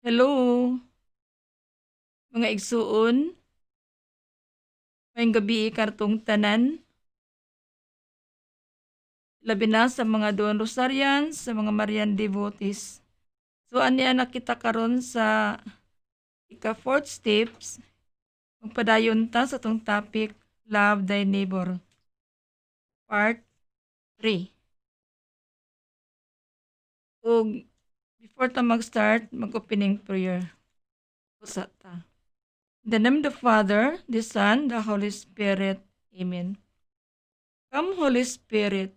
Hello, mga igsuon, ngayong gabi kartong tanan, labi na sa mga Don Rosarians, sa mga Marian devotees. So aniya nakita karon sa ika-4th steps, magpadayon ta sa tong topic, Love Thy Neighbor, Part 3. Ug before ta mag-start, mag-opening prayer. Usa ta. In the name of the Father, the Son, the Holy Spirit. Amen. Come, Holy Spirit,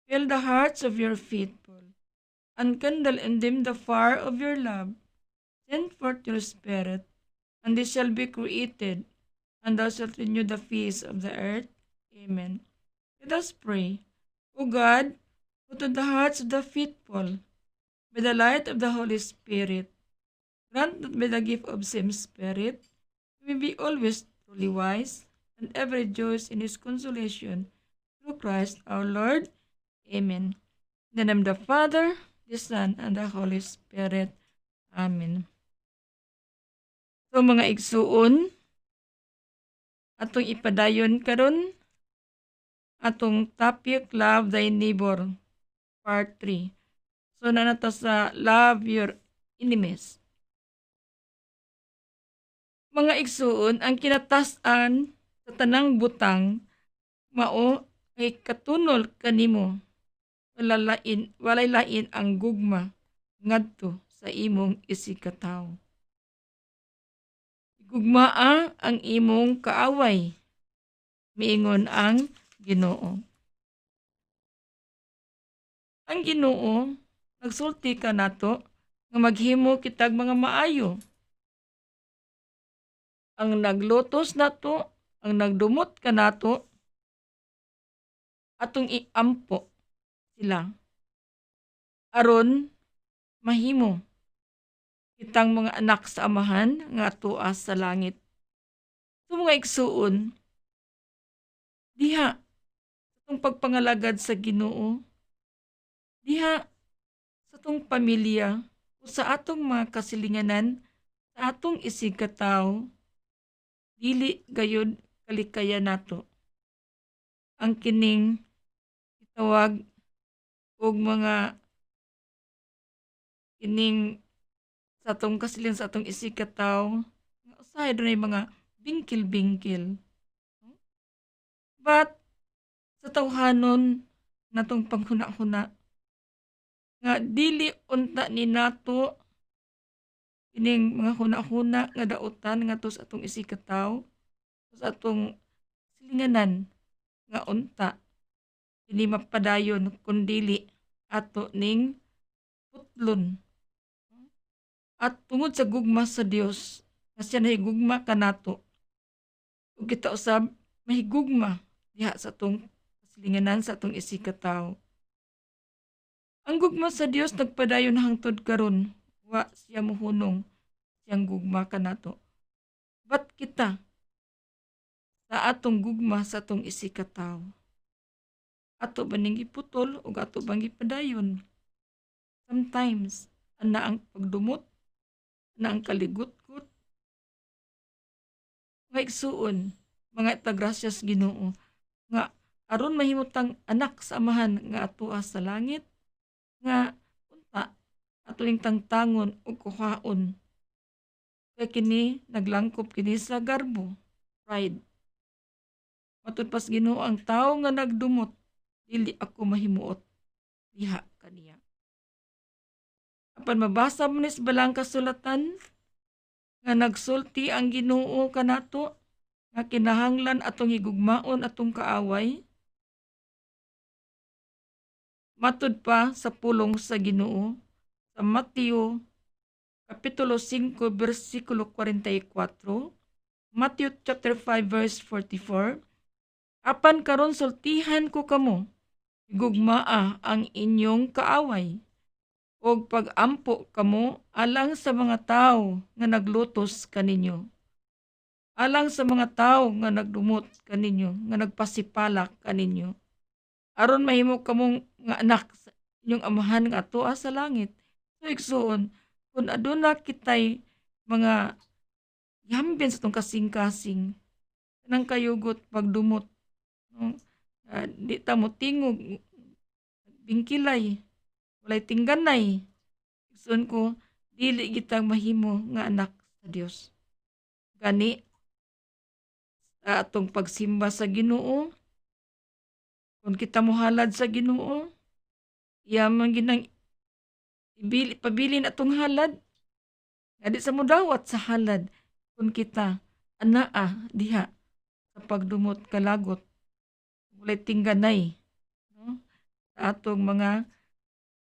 fill the hearts of your faithful, and kindle in them the fire of your love. Send forth your Spirit, and they shall be created, and thou shalt renew the face of the earth. Amen. Let us pray. O God, who to the hearts of the faithful, by the light of the Holy Spirit, grant that by the gift of same Spirit, we may be always truly wise, and ever rejoice in His consolation, through Christ our Lord. Amen. In the name of the Father, the Son, and the Holy Spirit. Amen. So mga igsuon, atong ipadayon karon atong topic, Love Thy Neighbor, Part 3. So nanata sa Love Your Enemies. Mga igsuon, ang kinatasan sa tanang butang mao ay katunol kanimo. Walay lain ang gugma ngadto sa imong isikataw. Gugmaa ang imong kaaway, miingon ang Ginoo. Ang Ginoo nagsulti ka nato nga maghimo kitag mga maayo. Ang naglutos nato, ang nagdumot ka nato, atong iampo sila. Aron mahimo kitang mga anak sa amahan nga atoa sa langit. So mga igsuon, diha sa pagpangalagad sa Ginoo, diha sa atong pamilya o sa atong mga kasilinganan, sa atong isigkataw, dili gayud kalikaya nato ang kining itawag og mga kining sa atong kasilin sa atong isigkataw nga usahay dunay mga bingkil-bingkil. But sa tawhanon natong panghuna-huna nga dili unta ni nato kining mga huna-huna nga dautan nga sa atong isikataw sa atong silinganan nga unta kini mapadayon kundili ato ning putlon. At tungod sa gugma sa Dios nga siya nahigugma kanato ug kita usab mahigugma diha sa atong silinganan sa atong isikataw. Ang gugma sa Dios nagpadayon hangtod karon, wa siya mohunong siyang gugma kanato. But kita sa atong gugma sa atong isikataw, ato ba ning giputol o ato bang gipadayon? Sometimes ana ang pagdumot, ana ang kaligut-gut. Nga igsuon, mga tagrasyas Ginoo, nga aron mahimutang anak sa amahan nga atoa sa langit, nga unta ato ning tangtangon ug kuhaon. Kay kini naglangkop kini sa garbo, pride. Matud pas Ginoo, ang tawo nga nagdumot, dili ako mahimuot diha kaniya. Apan mabasa mo nis balang kasulatan nga nagsulti ang Ginoo kanato nga kinahanglan atong higugmaon atong kaaway. Matud pa sa pulong sa Ginoo sa Mateo Kapitulo 5, versikulo 44, Matthew chapter 5, verse 44, apan karon sultihan ko kamo, higugmaa ang inyong kaaway, og pag-ampo kamo alang sa mga tawo nga naglutos kaninyo. Alang sa mga tawo nga nagdumot kaninyo, nga nagpasipalak kaninyo. Aron mahimo kamong nga anak sa inyong amahan nga atoa sa langit. So igsuon, Kung aduna kitay mga gihambin sa tong kasing-kasing, kanang kayugot pagdumot, no? Di ta mo tingog, bingkilay, walay tingganay. Igsoon ko, dili kitang mahimo nga anak sa Dios. Gani, sa atong pagsimba sa Ginoo, kung kita mohalad sa Ginoo, iya man ginang pabilin atong halad, nga di sa mudawat sa halad, kung kita anaa diha sa pagdumot kalagot, walay tingganay, no? Sa atong mga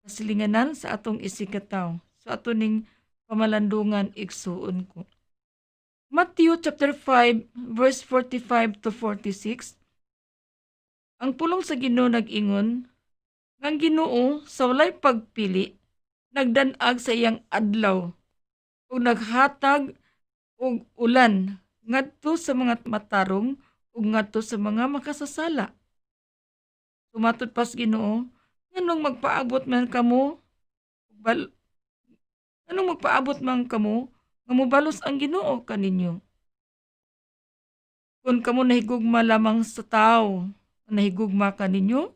kasilinganan, sa atong isikataw, sa ato ning pamalandungan igsuon ko. Matthew chapter 5 verse 45 to 46. Ang pulong sa Ginoo nag-ingon, nga ang Ginoo sa walay pagpili nagdanag sa iyang adlaw ug naghatag og ulan ngadto sa mga matarong ug ngadto sa mga makasasala. Sumatud pas Ginoo, nganong magpaabot man kamo bal nganong magpaabot man kamo nga mobalos ang Ginoo kaninyo. Kung kamo nahigugma lamang sa tawo, nahigugma kaninyo,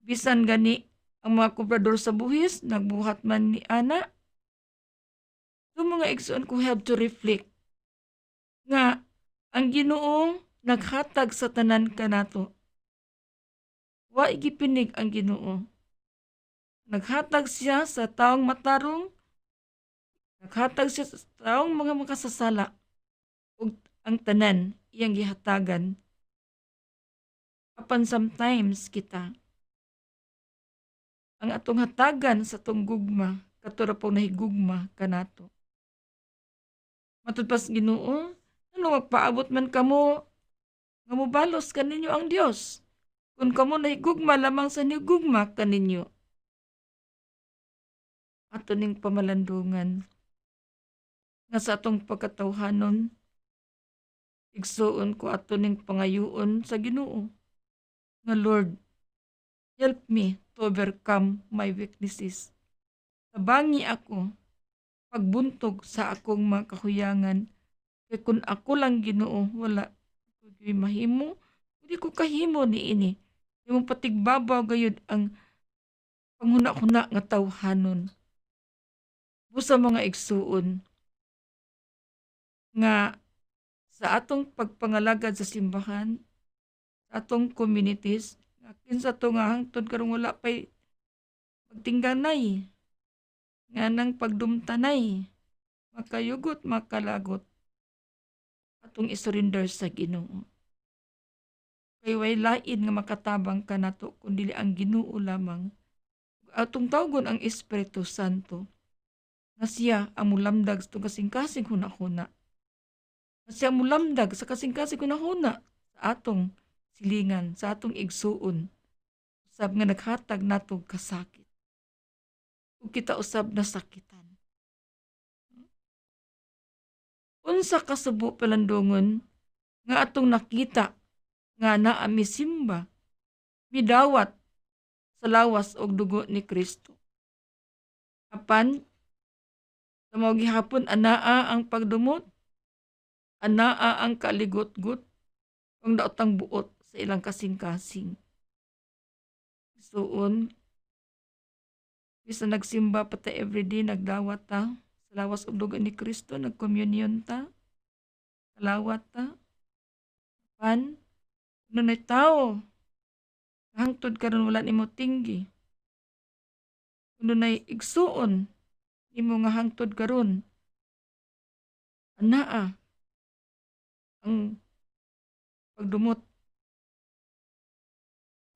bisan gani ang mga kubrador sa buhis nagbuhat man ni ana. So mga igsoon ko have to reflect nga ang Ginoo naghatag sa tanan kanato. Wa igipinig ang Ginoo. Naghatag siya sa taong matarong, naghatag siya sa taong mga makasasala ug ang tanan iyang gihatagan. Apan sometimes kita ang atong hatagan sa tong gugma katura po nahigugma kanato. Matud pas Ginoo, ano magpaabot man kamo nga mobalos kaninyo ang Dios. Kung kamo nahigugma lamang sa nahigugma kaninyo. Ato ning pamalandungan nga sa atong pagkatawhanon, igsuon ko ato ning pangayuon sa Ginoo. Nga Lord, help me to overcome my weaknesses. Tabangi ako pagbuntog sa akong mga kahuyangan. Kaya kung ako lang Ginoo, wala ko mahimo, hindi ko kahimo ni ini. Yung patigbabaw gayud ang panghuna-huna nga tawhanon. Busa mga igsuon nga sa atong pagpangalagad sa simbahan, sa atong communities, kinsa to nga hangtod karong wala pay magtingganay, nga nang pagdumtanay, makayugot, makalagot, atong isurrender sa Ginoo. Kay way lain nga makatabang kanato kundi ang Ginoo lamang. Atong tawgon ang Espiritu Santo nga siya ang mulamdag sa kasing-kasing hunahuna. Nga siya mulamdag sa kasing-kasing hunahuna sa atong silingan, sa atong igsuon. Usab nga naghatag natong kasakit. Ug kita usab nasakitan. Unsa kasubo palandungon nga atong nakita nga naa misimba, midawat sa lawas og dugo ni Kristo. Apan sa mao gihapon anaa ang pagdumot, anaa ang kaligot-got, ang daotang buot sa ilang kasing-kasing. Suon, bisan nagsimba pa ta everyday, nagdawat ta sa lawas og dugo ni Kristo, nagkommunyon ta, kalawat ta. Apan, nunay tao, hangtod karon wala nimo tinggi. Nunay igsuon, nimo nga hangtod karon anaa ang pagdumot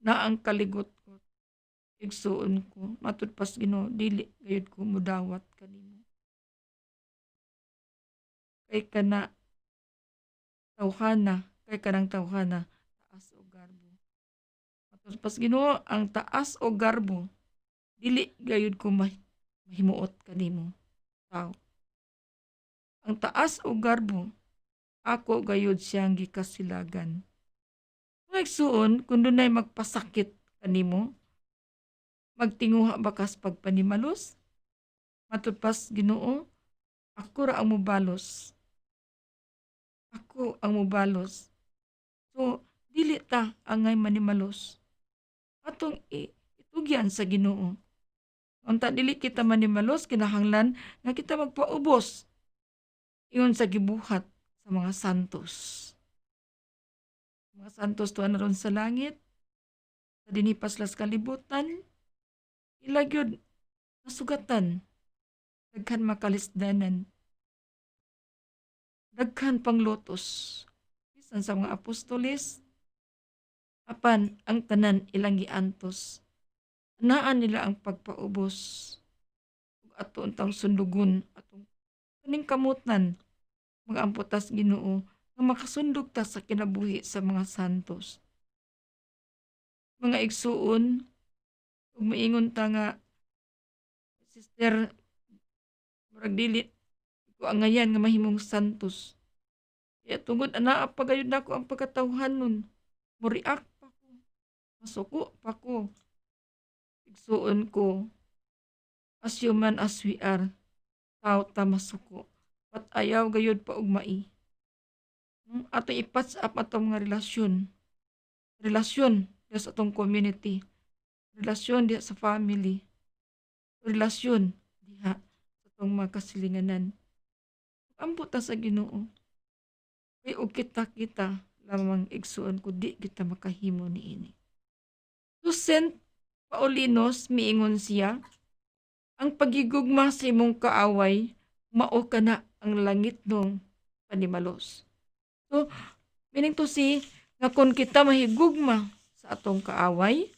na ang kaligot ko. Igsuon ko, matud pas Ginoo, dili gayud ko mudawat kanimo. Kay kana tawhana, kay kanang tawhana, taas o garbo. Matud pas Ginoo, ang taas o garbo, dili gayud ko mahimuot kanimo. Tao. Ang taas o garbo, ako gayud siyang gikasilagan. Kung igsuon, kung dunay magpasakit kanimo, magtinguha bakas pagpanimalos, Matod pas Ginoo, ako ra ang mobalos. Ako ang mobalos. So, dili ta angay manimalos. Atong itugyan sa Ginoo. Unta dili kita manimalos, kinahanglan nga kita magpaubos ingon sa gibuhat sa mga santos. Mga santos tuwa na ron sa langit, sa dinipaslas kalibutan, ila gyud nasugatan, daghan makalisdanan, daghan pang lotos. Bisan sa mga apostoles, apan ang tanan ilang giantos. Anaan nila ang pagpaubos. Ug ato untang sundugon atong kaning kamutan mga amputas Ginoo nga makasundog ta sa kinabuhi sa mga santos. Mga igsuon, ug maingon ta nga, Sister, murag dili ko angayan nga mahimong santos. Kaya tungod anaa pa gayud nako ang pagkatawhanon, mo-react pa ko, masuko pa ko. Igsuon ko, as human as we are, tao ta masuko. At ayaw gayud pa ugmai. Ato i-patch up atong mga relasyon. Relasyon diha sa atong community. Relasyon diha sa family. Relasyon diha sa atong mga kasilinganan. Ampo ta sa Ginoo. Kay og kita lamang igsuon ko di kita makahimo niini. To Saint Paulinos miingon siya, ang pagigugma sa imong kaaway mao kana ang langit nung panimalos. So, meaning to say, nga kung kita mahigugma sa atong kaaway,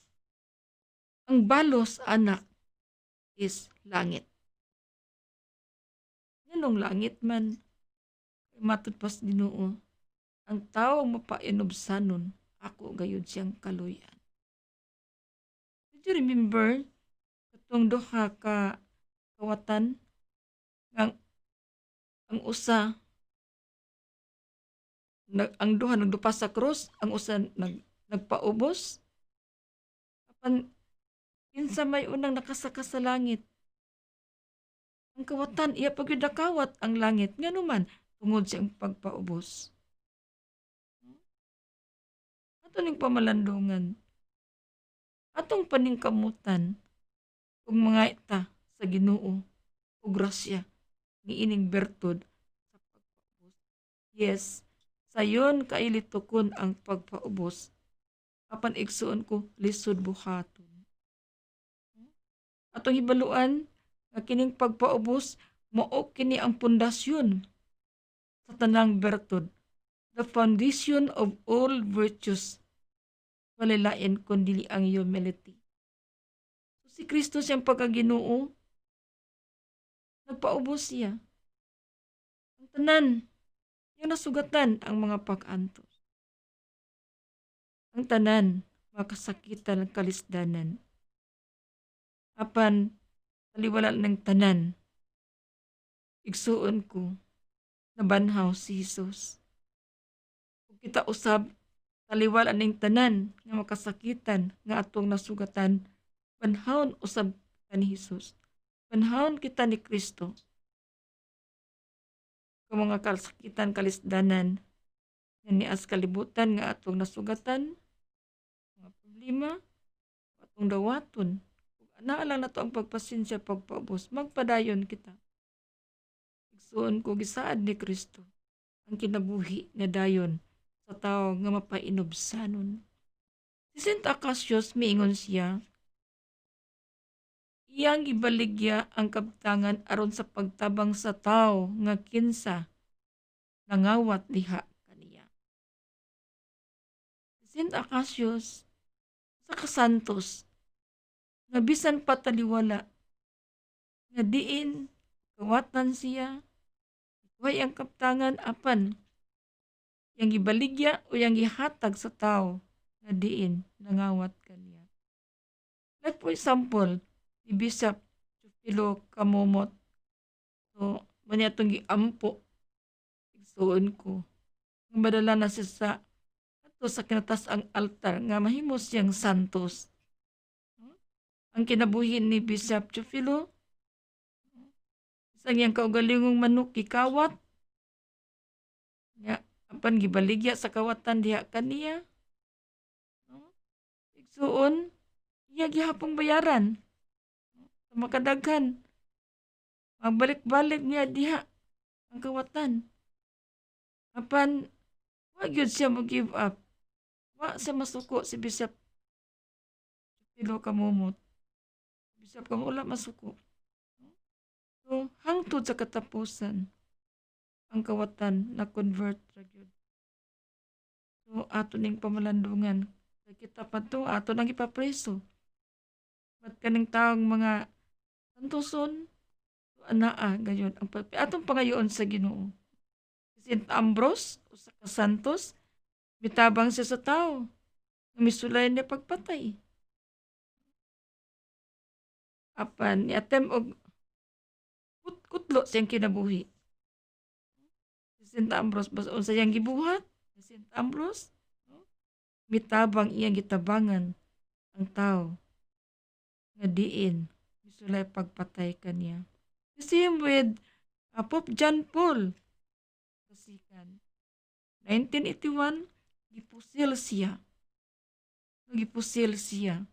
ang balos ana is langit. Nganong langit man, matod pas Ginoo, ang tao mapainobsanon, ako gayud siyang kaluyan. Did you remember katong duha ka kawatan nga ang usa ang duha nagdupas sa krus, ang usa nagpaubos. Apan kinsa may unang nakasaka sa langit. Ang kawatan iya pagyud nakawat ang langit nganuman tungod sa iyang pagpaubos. Ato ning pamalandungan. Atong paningkamutan ug mga ita sa Ginoo ug grasya niining bertud sa pagpaubos. Yes, sayon kailitukon ang pagpaubos. Apan igsuon ko lisod buhaton. Atong hibaluan nga kining pagpaubos mao kini ang pundasyon sa tanang bertud. The foundation of all virtues. Walilain kundi ang humility. So, si Kristo siyang pagkaginoo, nagpaubos siya. Ang tanan, yung nasugatan ang mga pag-antos. Ang tanan, mga kasakitan ng kalisdanan. Apan, taliwala ng tanan, igsuon ko, nabanhaw si Jesus. Kung kita usab, taliwala ning tanan nga makasakitan nga atong nasugatan, banhawon usab ka ni Jesus. Banhawon kita ni Kristo. Kung mga kasakitan kalisdanan nga nias kalibutan nga atong nasugatan, mga problema, atong dawaton. Kung anaa lang nato ang pagpasensya pagpaubos, magpadayon kita. Igsuon ko gisaad ni Kristo ang kinabuhi nga dayon sa tao nga mapainobsanon. Si Saint Acacius miingon siya, iyang gibaligya ang kabtangan aron sa pagtabang sa tao nga kinsa nangawat diha kaniya. Si Saint Acacius sa kasantos nga bisan pataliwala nga diin kawatan siya, way ang kabtangan apan yang gibaligya o yang gihatag sa tao nga diin nangawat kaniya. Like for example, ni Bishop Teofilo Camomot. So, mani atong giampo, igsuon ko. Nga madala na siya sa kinatas ang altar nga mahimo siyang santos. Ang kinabuhi ni Bishop Teofilo, Sa iyang kaugalingong manok gikawat nya apan gibaligya sa kawatan diha kaniya. No? Igsuon iya gihapong bayaran sa makadaghan. Magbalik-balik niya diha ang kawatan. Apan wa gyud siya mo give up. Wa siya masuko si Bishop Pilo Kamumot. Bishop kang wala masuko. So, hangtod sa katapusan, ang kawatan na convert ra gyud. So, ato ning pamalandungan. Kay kita pa to, ato nang ipapreso. Ba't kaning taong mga santoson, anaa gayon ang atong pangayoon sa Ginoo. Si Saint Ambrose, usa ka santos, mitabang siya sa tao. Misulay niya pagpatay. Apan, niatem og kutlo siyang kinabuhi. Si Saint Ambrose, basta unsa yang gibuhat, si Saint Ambrose, no? Mitabang iyang gitabangan ang tao nga diin misulay pagpatay kaniya. The same with Pope John Paul. Kasikan. 1981, gipusil siya. Gipusil siya.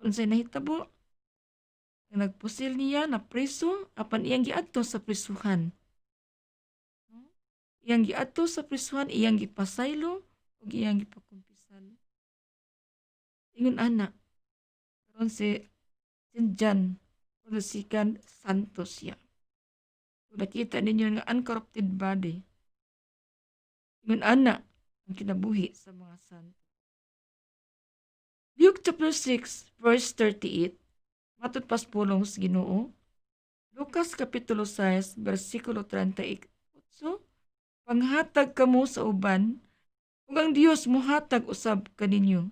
Unsay nahitabo? Nagpusil niya na preso apan iyang giadto sa prisuhan. Iyang giadto sa prisuhan, iyang gipasaylo ug iyang gipakumpisal. Ingon ana, karon si St. John Paul Santos siya. Kung nakita ninyo nga uncorrupted body, ingon ana ang kinabuhi sa mga santo. Luke chapter 6, verse 38, matod pas pulong sa Ginoo. Lucas kapitulo 6, versikulo 38, panghatag kamo sa uban, ug ang Dios mohatag usab kaninyo.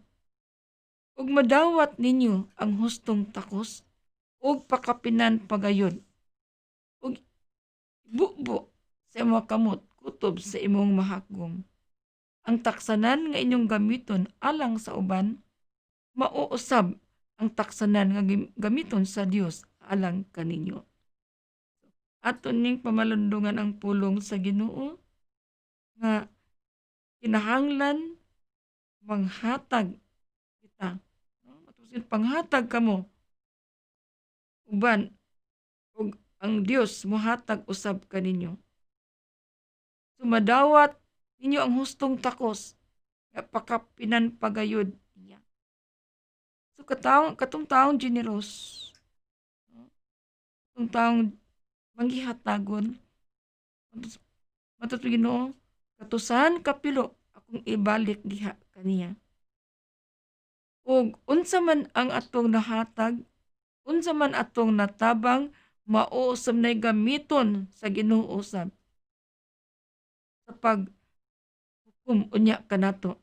Ug madawat ninyo ang hustong takos, ug pakapinan pagayon. Ug bubo sa imong kamot, kutob sa imong mahakgom. Ang taksanan nga inyong gamiton alang sa uban, mauusab ang taksanan nga gamiton sa Dios alang kaninyo. Aton ning pamalundungan ang pulong sa Ginoo nga kinahanglan manghatag kita. Matusin panghatag kamo uban ug ang Dios mohatag usab kaninyo. Sumadawat ninyo ang hustong takos nga pakapinan pagayod niya. So katong taong generous, katong taong manggihatagon, matut Ginoo, katusan kapilo akong ibalik diha kaniya. Ug unsa man ang atong nahatag, unsa man atong natabang, mauusab nay gamiton sa Ginoo usab sa paghukom unya kanato.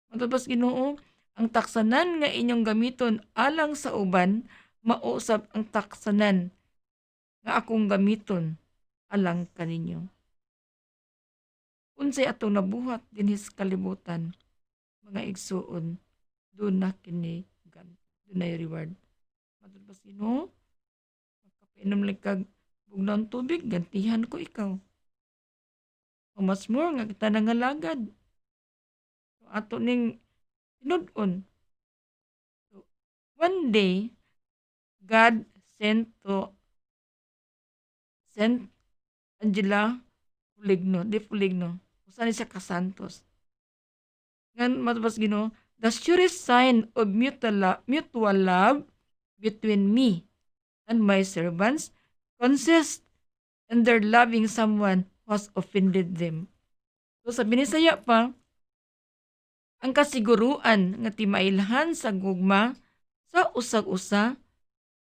Matubas Ginoo, ang taksanan nga inyong gamiton alang sa uban, mauusab ang taksanan nga akong gamiton alang kaninyo. Unsay atong nabuhat dinhis kalibutan, mga igsuon, doon na kini dunay reward. Matubas Ginoo, magkapainom lang kag bugnaw tubig, gantihan ko ikaw. O mas more nga kita nangalagad. So, ato ning tinud-on. So, one day, God sent to Saint Angela Puligno, usa ni siya ka santos. Ngan matubas Ginoo, the surest sign of mutual love between me and my servants consists in their loving someone who has offended them. So sa Binisaya pa, ang kasiguruan nga timailhan sa gugma sa usag-usa,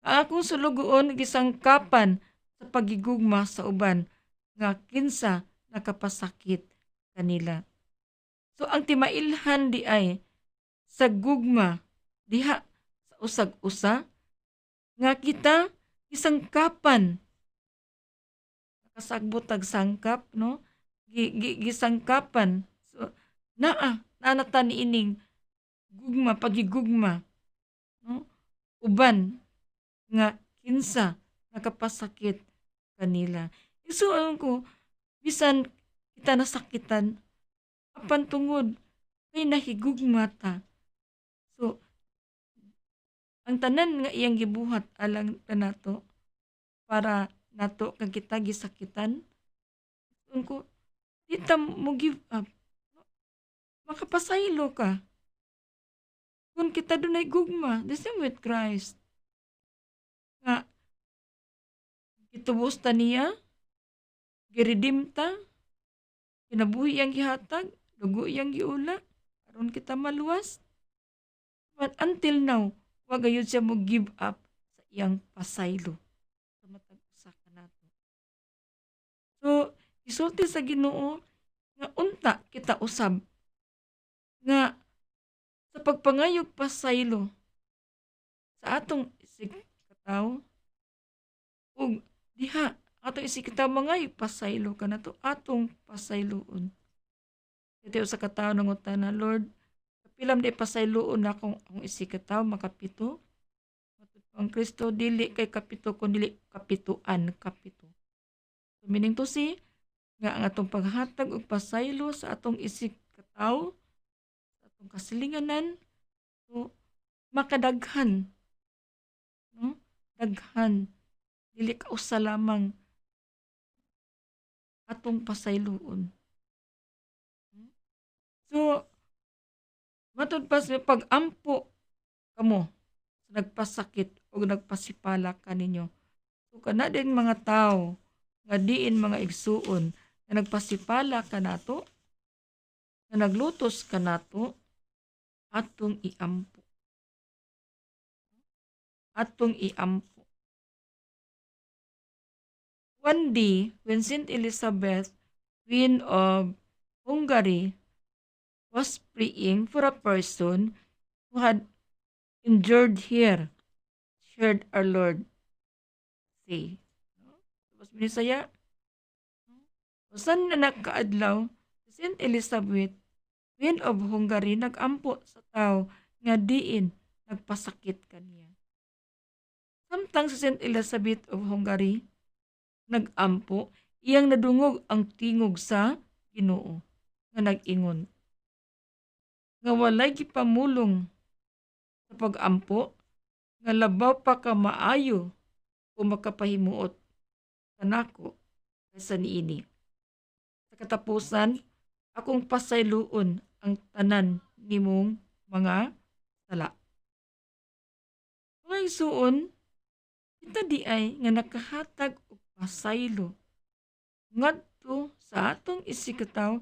ang akong sulugoon gisangkapan sa pagigugma sa uban nga kinsa nakapasakit kanila. So ang timailhan di ay sa gugma diha sa usag-usa nga kita gisangkapan, nakasagbot tag sangkap, no? Gisangkapan. So naanata niining gugma, pagigugma, no? Uban nga kinsa nakapasakit kanila. Isuon ko bisan kita nasakitan apan tungod kay nahigugma ta. So ang tanan nga iyang gibuhat alang kanato para nato kag kita gisakitan. Isuon ko di ta mo give up. Makapasaylo ka. Kung kita dunay gugma, the same with Christ. Nga gitubos ta niya, giredeem ta, kinabuhi iyang gihatag, dugo iyang giula, aron kita maluwas. But until now, wa gayud siya mo give up sa iyang pasaylo sa matag usa ka nato. So, isulti sa Ginoo nga unta kita usab nga sa pagpangayog pasaylo sa atong isig katawo ug diha atong isig katawo mangayog pasaylo kanato atong pasayloon. Ito sa katawo nangutana, Lord, kapilam di pasayloon akong ang isig katawo makapito. Ang Kristo dili kay kapito kun dili kapituan kapito. So, meaning to say nga ang atong paghatag og pasaylo sa atong isig katawo sa atong kasilinganan so makadaghan, no? Daghan dili ka usa lamang atong pasayloon. So matud pa sa pag-ampo kamo sa nagpasakit o nagpasipala kaninyo. So kana din mga tao nga diin mga igsuon nga nagpasipala kanato, nga naglutos kanato, atong iampo. Atong iampo. One day, when Saint Elizabeth, Queen of Hungary, was praying for a person who had endured here, heard our Lord say. Tapos binisaya, saan na nakaadlaw, Saint Elizabeth, Queen of Hungary, nagampo sa tao nga diin nagpasakit kaniya. Samtang sa Saint Elizabeth of Hungary, nagampo, iyang nadungog ang tingog sa Ginoo nga nag-ingon. Nga walay gipamulong sa pag-ampo, nga labaw pa ka maayo o makapahimuot kanako kaysa niini. Sa katapusan, akong pasayloon ang tanan nimong mga sala. Mga igsuon, kita di ay nga nakahatag og pasaylo ngadto sa atong isikataw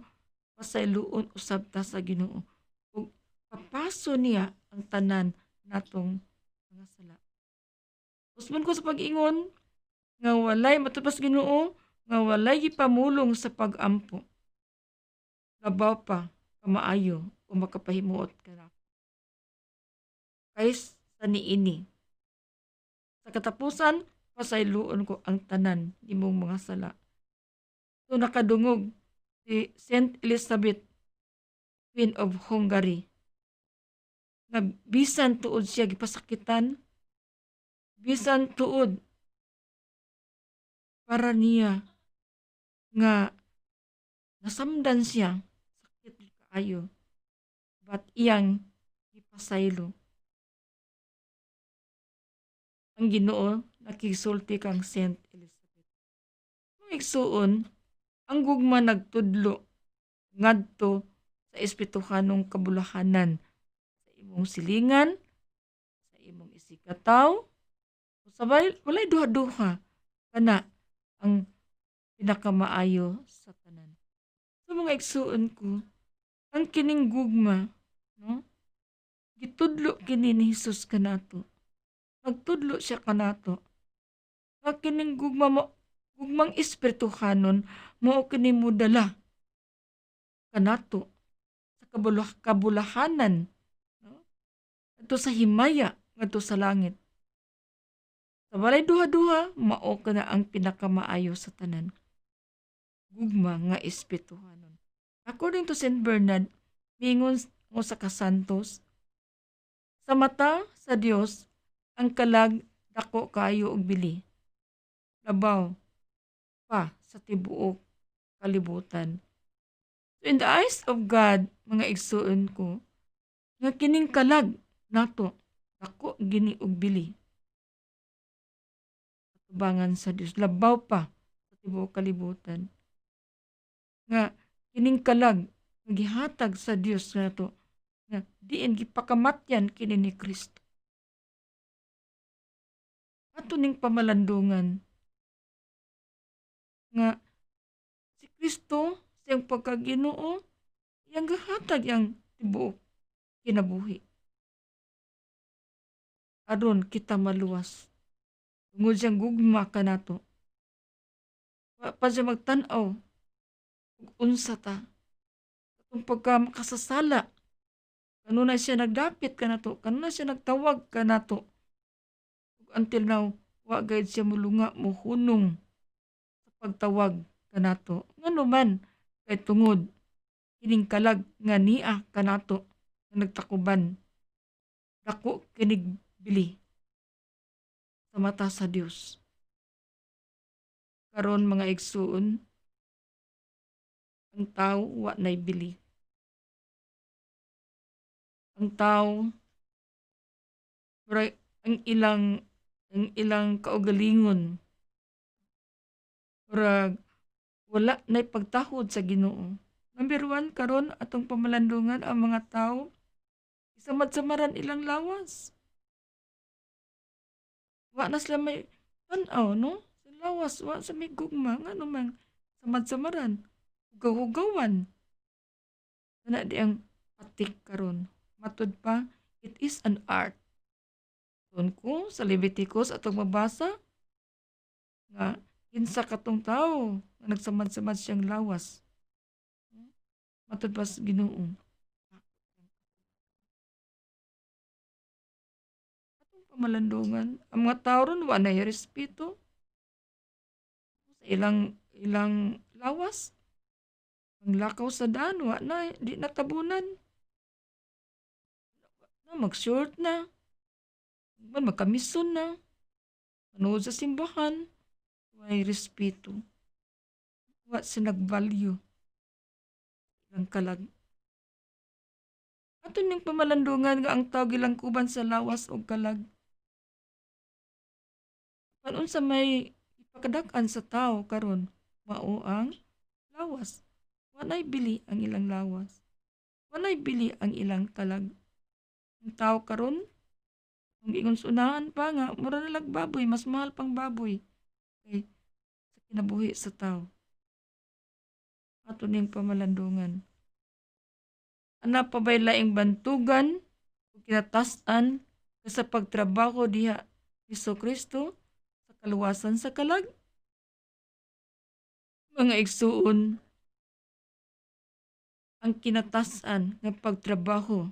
pasayloon usab ta sa Ginoo ug papaso niya ang tanan natong mga sala. Usman ko sa pag-ingon nga walay matupas Ginoo nga walay gipamulong sa pag-ampo. Labaw pa kamaayo o makapahimuot ka kaysa sa niini. Sa katapusan, pasayloon ko ang tanan nimong mga sala. So nakadungog si Saint Elizabeth, Queen of Hungary, nga bisan tuod siya gipasakitan, bisan tuod para niya nga nasamdan siya sakit kaayo, but iyang gipasaylo. Ang Ginoo nakisulti kang Saint Elizabeth. Kung igsuon, ang gugma nagtudlo ngadto sa espirituhanong kabulahanan sa imong silingan, sa imong isikataw, sa walay duha-duha kana ang pinakamaayo sa tanan. So mga igsuon ko, ang kining gugma, no? Gitudlo kini ni Hesus kanato. Nagtudlo siya kanato. Nga kining gugmang espirituhanon mao kini mudala kanato sa kabulahanan, no? Adto sa himaya ngadto sa langit. Sa walay duha-duha mao kana ang pinakamaayo sa tanan. Gugma nga espirituhanon. According to Saint Bernard, mingon mo sa kasantos, sa mata sa Dios ang kalag dako kayo og bili. Labaw pa sa tibuok kalibutan. So in the eyes of God, mga igsuon ko, nga kining kalag nato, dako gini og bili. Tubangan sa Dios, labaw pa sa tibuok kalibutan. Nga kining kalag nga gihatag sa Dios nato, nga diin gipakamatyan kini ni Kristo. Ato ning pamalandungan nga si Kristo siyang pagkaginoo, yang gahatag yang tibuok kinabuhi. Aron kita maluwas. Tungod siyang gugma ka nato. Wa pa siya magtanaw ug unsa ta. Atong pagka makasasala. Kanunay siya nagdapit ka nato. Kanunay siya nagtawag ka nato. Ug until now, wa gayud siya mulunga mo hunong sa pagtawag ka nato. Ngano man kay tungod kining kalag nga niya ka nato nga nagtakuban. Dako kinig bili sa mata sa Dios. Karon mga igsuon, ang tao wa nay bili. Ang tao murag ang ilang kaugalingon murag wala nay pagtahod sa Ginoo. Number 1 karon atong pamalandungan ang mga tao isamad-samaran ilang lawas. Wa na sila may tan-aw no? Sa lawas wa sa may gugma ngano man samad-samaran. Hugaw-hugawan. Kana di ang patik karon. Matud pa, it is an art. Doon ko sa Leviticus atong mabasa nga kinsa katong tao nga nagsamad-samad siyang lawas. Matud pa sa Ginoo. Atong pamalandungan, ang mga tao ron wa nay respeto sa ilang lawas. Ang lakaw sa daan wa na di natabunan. Na mag-short na. Man magkamison na. Manood sa simbahan. Way respeto. Wa sinag-value. Ilang kalag. Ato ning pamalandungan nga ang tao gilangkuban sa lawas o kalag. Panon sa may ipakadak-an sa tao karon mao ang lawas. Wanay bili ang ilang lawas. Wanay bili ang ilang kalag. Ang tao karon ang ingon sunahan pa nga mura na lang baboy, mas mahal pang baboy kay sa kinabuhi sa tao. Ato ning pamalandungan. Ana pa ba'y laing bantugan o kinatas-an sa pagtrabaho diha Hesus Kristo sa kaluwasan sa kalag? Mga igsuon, ang kinatasan nga pagtrabaho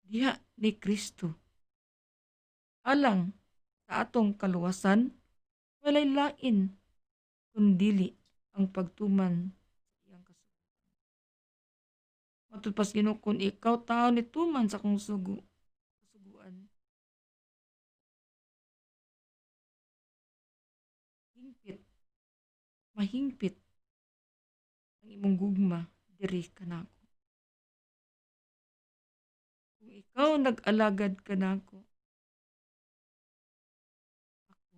diha ni Kristo alang sa atong kaluwasan walay lain kundili ang pagtuman sa iyang kasugo. Matud pas Ginoo kun ikaw tao ni tuman sa kong kasuguan. Hingpit, mahingpit ang imong gugma diri kanako. Kung ikaw nag-alagad kanako, ako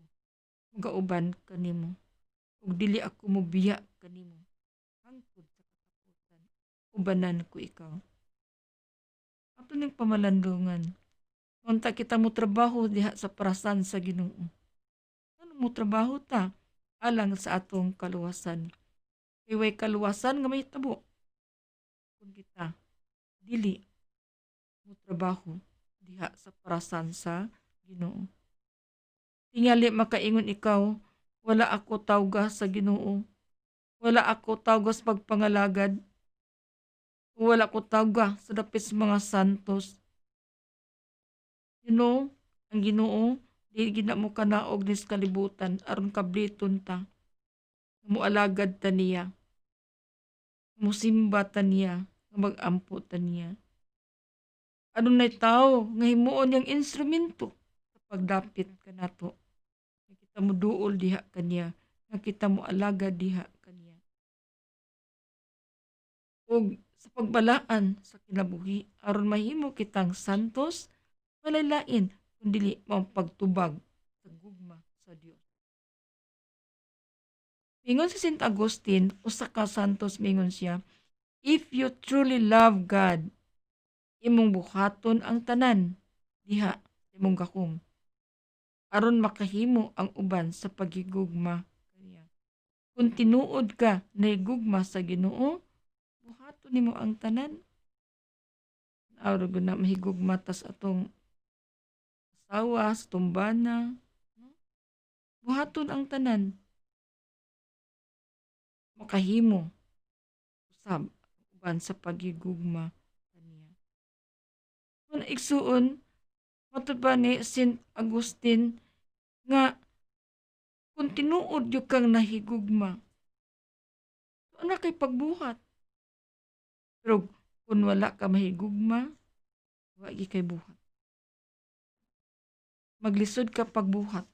magauban kanimo. Ug dili ako mobiya kanimo. Hangtod sa katapusan, ubanan ko ikaw. Ato ning pamalandungan. Unta kita mo trabaho diha sa parasan sa Ginoo. Ano mo trabaho ta? Alang sa atong kaluwasan. Kay way kaluwasan nga mahitabo. Kung kita dili mo trabaho diha sa parasan sa Ginoo. Tingali makaingon ikaw, wala ako tawga sa Ginoo. Wala ako tawga sa pagpangalagad. Wala ko tawga sa dapit sa mga santos. Ang Ginoo, di gina mo kanaog nis kalibutan aron kabliton ta. Mualagad ta niya. Musimba ta niya, magampo ta niya. Ano na'y tao nga himuon yang instrumento sa pagdapit kanato. Kita mo duol diha kaniya nga kita mo alaga diha kaniya. Ug sa pagbalaan sa kinabuhi aron mahimo kitang santos, walay lain kun dili mao pagtubag sa gugma sa Dios. Mingon si Saint Agustin, usa ka santos mingon siya, if you truly love God, imong buhaton ang tanan diha sa imong gahom aron makahimo ang uban sa paghigugma kaniya. Kung tinuod ka nahigugma sa Ginoo, buhaton nimo ang tanan. Aron gyud na mahigugma tas atong asawa, sa tumbana, no? Buhaton ang tanan, makahimo usab uban sa paghigugma kaniya. Kung igsuon, matud ba ni Saint Agustin nga kung tinuod gyud kang nahigugma, ana kay pagbuhat. Pero kung wala ka mahigugma, wa gyud kay buhat. Maglisod ka pagbuhat.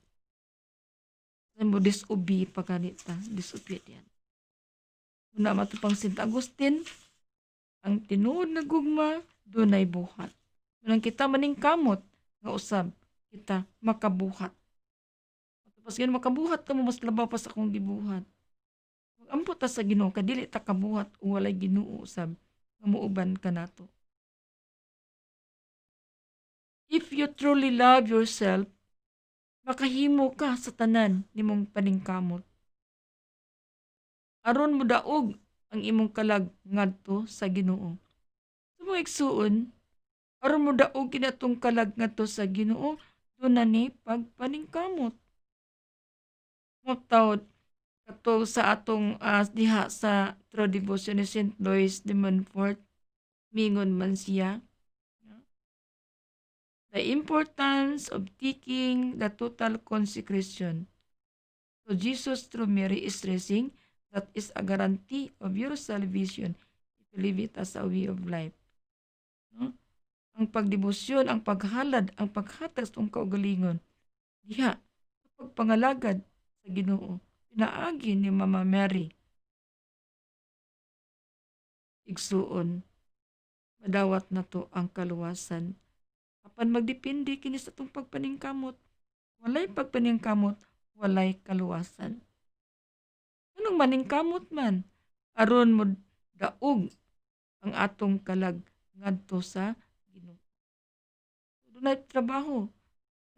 Sa mo disobi pa ganita, disobedient. Una matupang Saint Agustin, ang tinuod nga gugma dunay buhat. Unang kita maning kamot nga usab kita makabuhat. Pas gani makabuhat ka mo mas labaw pa sa akong gibuhat. Mag-ampo ta sa Ginoo kadili ta kabuhat o walay Ginoo usab nga muuban ka nato. If you truly love yourself, makahimo ka sa tanan nimong paningkamot. Aron mo daog ang imong kalag ngadto sa Ginoo. Sa mga igsuon, aron mo daog kinatong kalag ngadto sa Ginoo, doon na ni pagpaningkamot. Maptawd kato sa atong diha sa True Devotion ni St. Louis de Montfort, mingon man siya, the importance of taking the total consecration to Jesus through Mary is stressing that is a guarantee of your salvation if you live it as a way of life. No? Ang pagdebosyon, ang paghalad, ang paghatag sa kaugalingon diha sa pagpangalagad sa Ginoo pinaagi ni Mama Mary. Igsuon, madawat na to ang kaluwasan. Apan magdepende kini sa itong pagpaningkamot. Walay pagpaningkamot, walay kaluwasan. Anong maningkamot man? Aron mo daog ang atong kalag ngadto sa Ginoo. Dunay trabaho.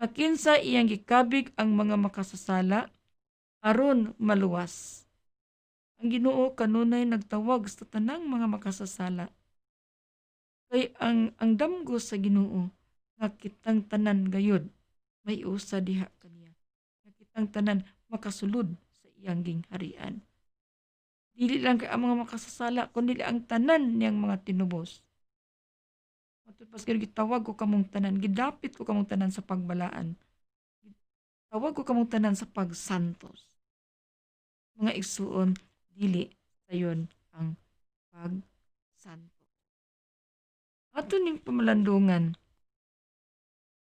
Nakinsa iyang gikabig ang mga makasasala aron maluwas. Ang Ginoo kanunay nagtawag sa tanang mga makasasala. Kay ang damgo sa Ginoo nga kitang tanan gayud may usa diha kaniya. Nga kitang tanan makasulod sa iyang gingharian. Dili lang kay ang mga makasasala kundi ang tanan niyang mga tinubos. Matud pas gitawag ko kamong tanan, gidapit ko kamong tanan sa pagbalaan. Tawag ko kamong tanan sa pagsantos. Mga igsuon, dili sayon ang pagsantos. Ato ning pamalandungan,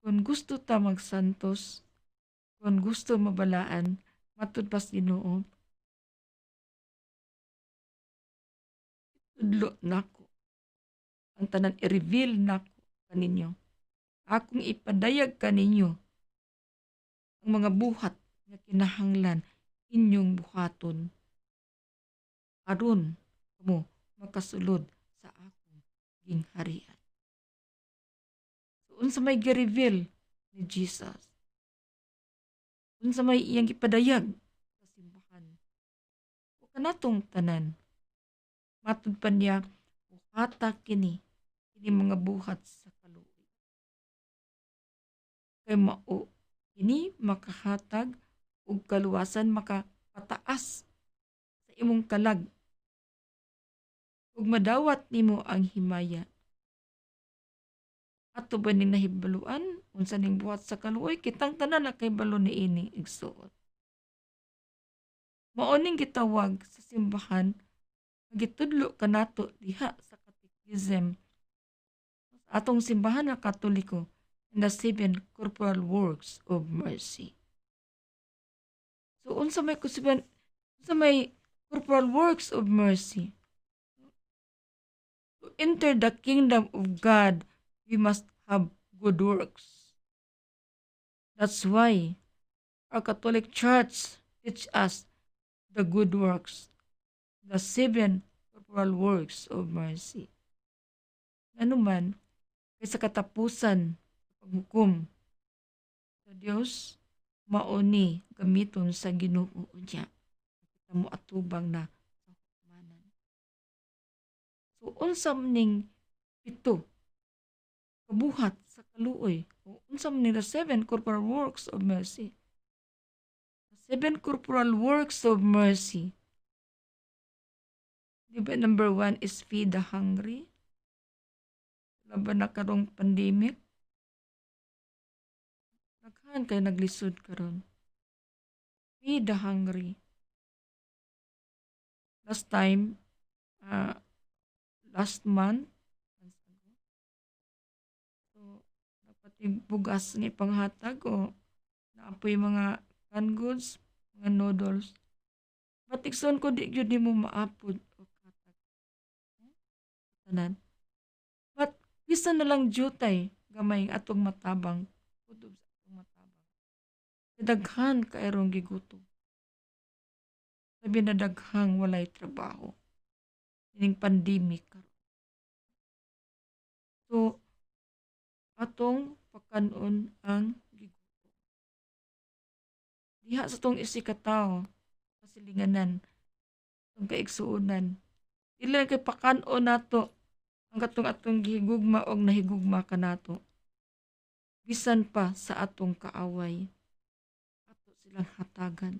kung gusto ta magsantos, kung gusto mabalaan, matud pas Ginoo, tudlo nako ang tanan i-reveal nako kaninyo. Akong ipadayag kaninyo ang mga buhat nga kinahanglan inyong buhaton aron kamo makasulod sa akong gingharian. So, unsa may gi-reveal ni Jesus? Unsa may iyang ipadayag sa simbahan? O kanatong tanan, matud pa niya, buhata kini mga buhat sa kaluoy. Kay mao kini makahatag og kaluwasan, makapataas sa imong kalag ug madawat nimo ang himaya. Ato ba ning nahibaluan unsa ning buhat sa kaluoy? Kitang tanan na kay balo niini igsuot. Mao ning gitawag sa simbahan gitudlo kanato diha sa Catechism atong simbahan nga Katoliko in the 7 corporal works of mercy. So unsa may kusuban Sa may corporal works of mercy. To enter the kingdom of God, we must have good works. That's why our Catholic Church teach us the good works, the seven corporal works of mercy. Ano man, kay sa katapusan, paghukom sa Dios, mauni gamiton sa Ginoo niya. Kita mo atubang na sa hukmanan. So, unsa ning pito kabuhat sa kaluoy, o unsa man the seven corporal works of mercy. The seven corporal works of mercy. Di ba number one is feed the hungry? Laban na karong pandemic, daghan kay naglisod karon. Feed the hungry. Last time, uh, last month, so, dapat yung bugas ni panghatag o naapoy mga canned goods, mga noodles. Batikson ko di gyud nimo maapod o katag. Tanan. But bisan na lang jutay gamay ang atong matabang. Kutob sa atong matabang. Daghan kairong gigutom. Sabi na daghang walay trabaho. Ining pandemic karon. So, atong pakanon ang gigutom. Diha sa tong isikataw, kasilinganan, tong kaigsuonan. Dili lang kay pakanon nato ang katong atong gihigugma og nahigugma kanato. Bisan pa sa atong kaaway. Ato silang hatagan.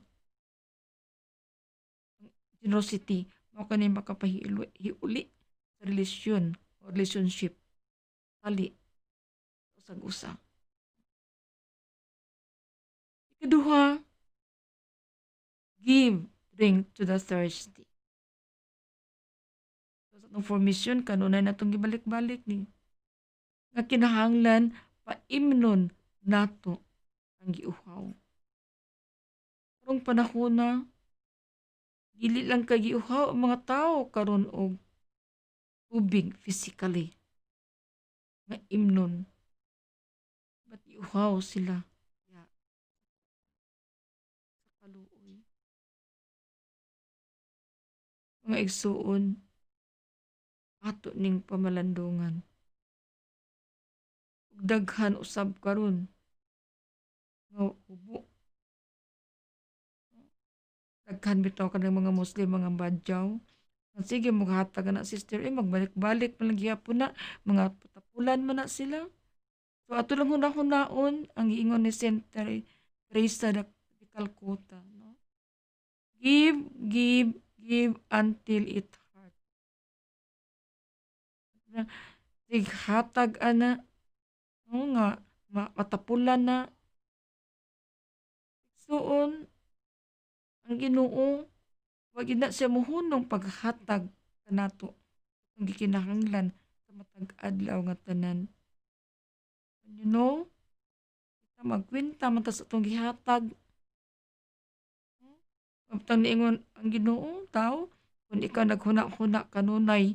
Generosity, mao kani makapahiuli sa relasyon o relationship. Tali, usag-usa. Ikaduha, give drink to the thirsty. So, sa atong formation, kanunay natong gibalik-balik ni. Nga kinahanglan, paimnon nato ang giuhaw. Karong panahon na, dili lang kay giuhaw ang mga tao karon og tubig physically. Nga imnon. But iuhaw sila. Ya. Sa kaluoy. Mga igsuon, ato ning pamalandungan. Ug daghan usab karon nga ubo. Daghan bitaw kanang mga Muslim, mga badyaw. Sige, maghatag na sister, magbalik-balik man lang gyapon na, mga putapulan man na sila. So, ato lang hunahon ang giingon ni Saint Teresa de Calcutta. No? Give, give, give until it hurt. Hatag ana, no, nga, matapulan na. Soon, ang Ginoo, wag na siya muhunong paghatag kanato ang gikinahanglan sa matag adlaw nga tanan. You know, kita magkwenta man ta sa atong gihatag. Kaptang niingon ang Ginoo taw, kung ikaw naghuna-huna kanunay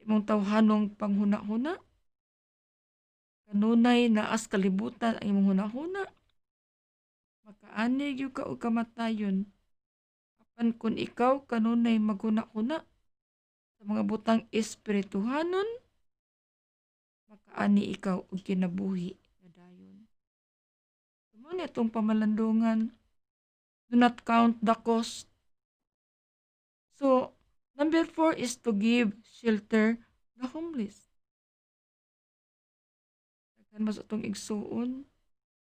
imong tawhanong panghuna-huna, kanunay naas kalibutan ang imong huna-huna, makaani gyud ka og kamatayon. Apan kung ikaw kanunay maghuna-huna sa mga butang espirituhanon, makaani ikaw og kinabuhi nga dayon. Mo ni atong pamalandungan. Do not count the cost. So, number 4 is to give shelter the homeless. Kan mas atong igsuon,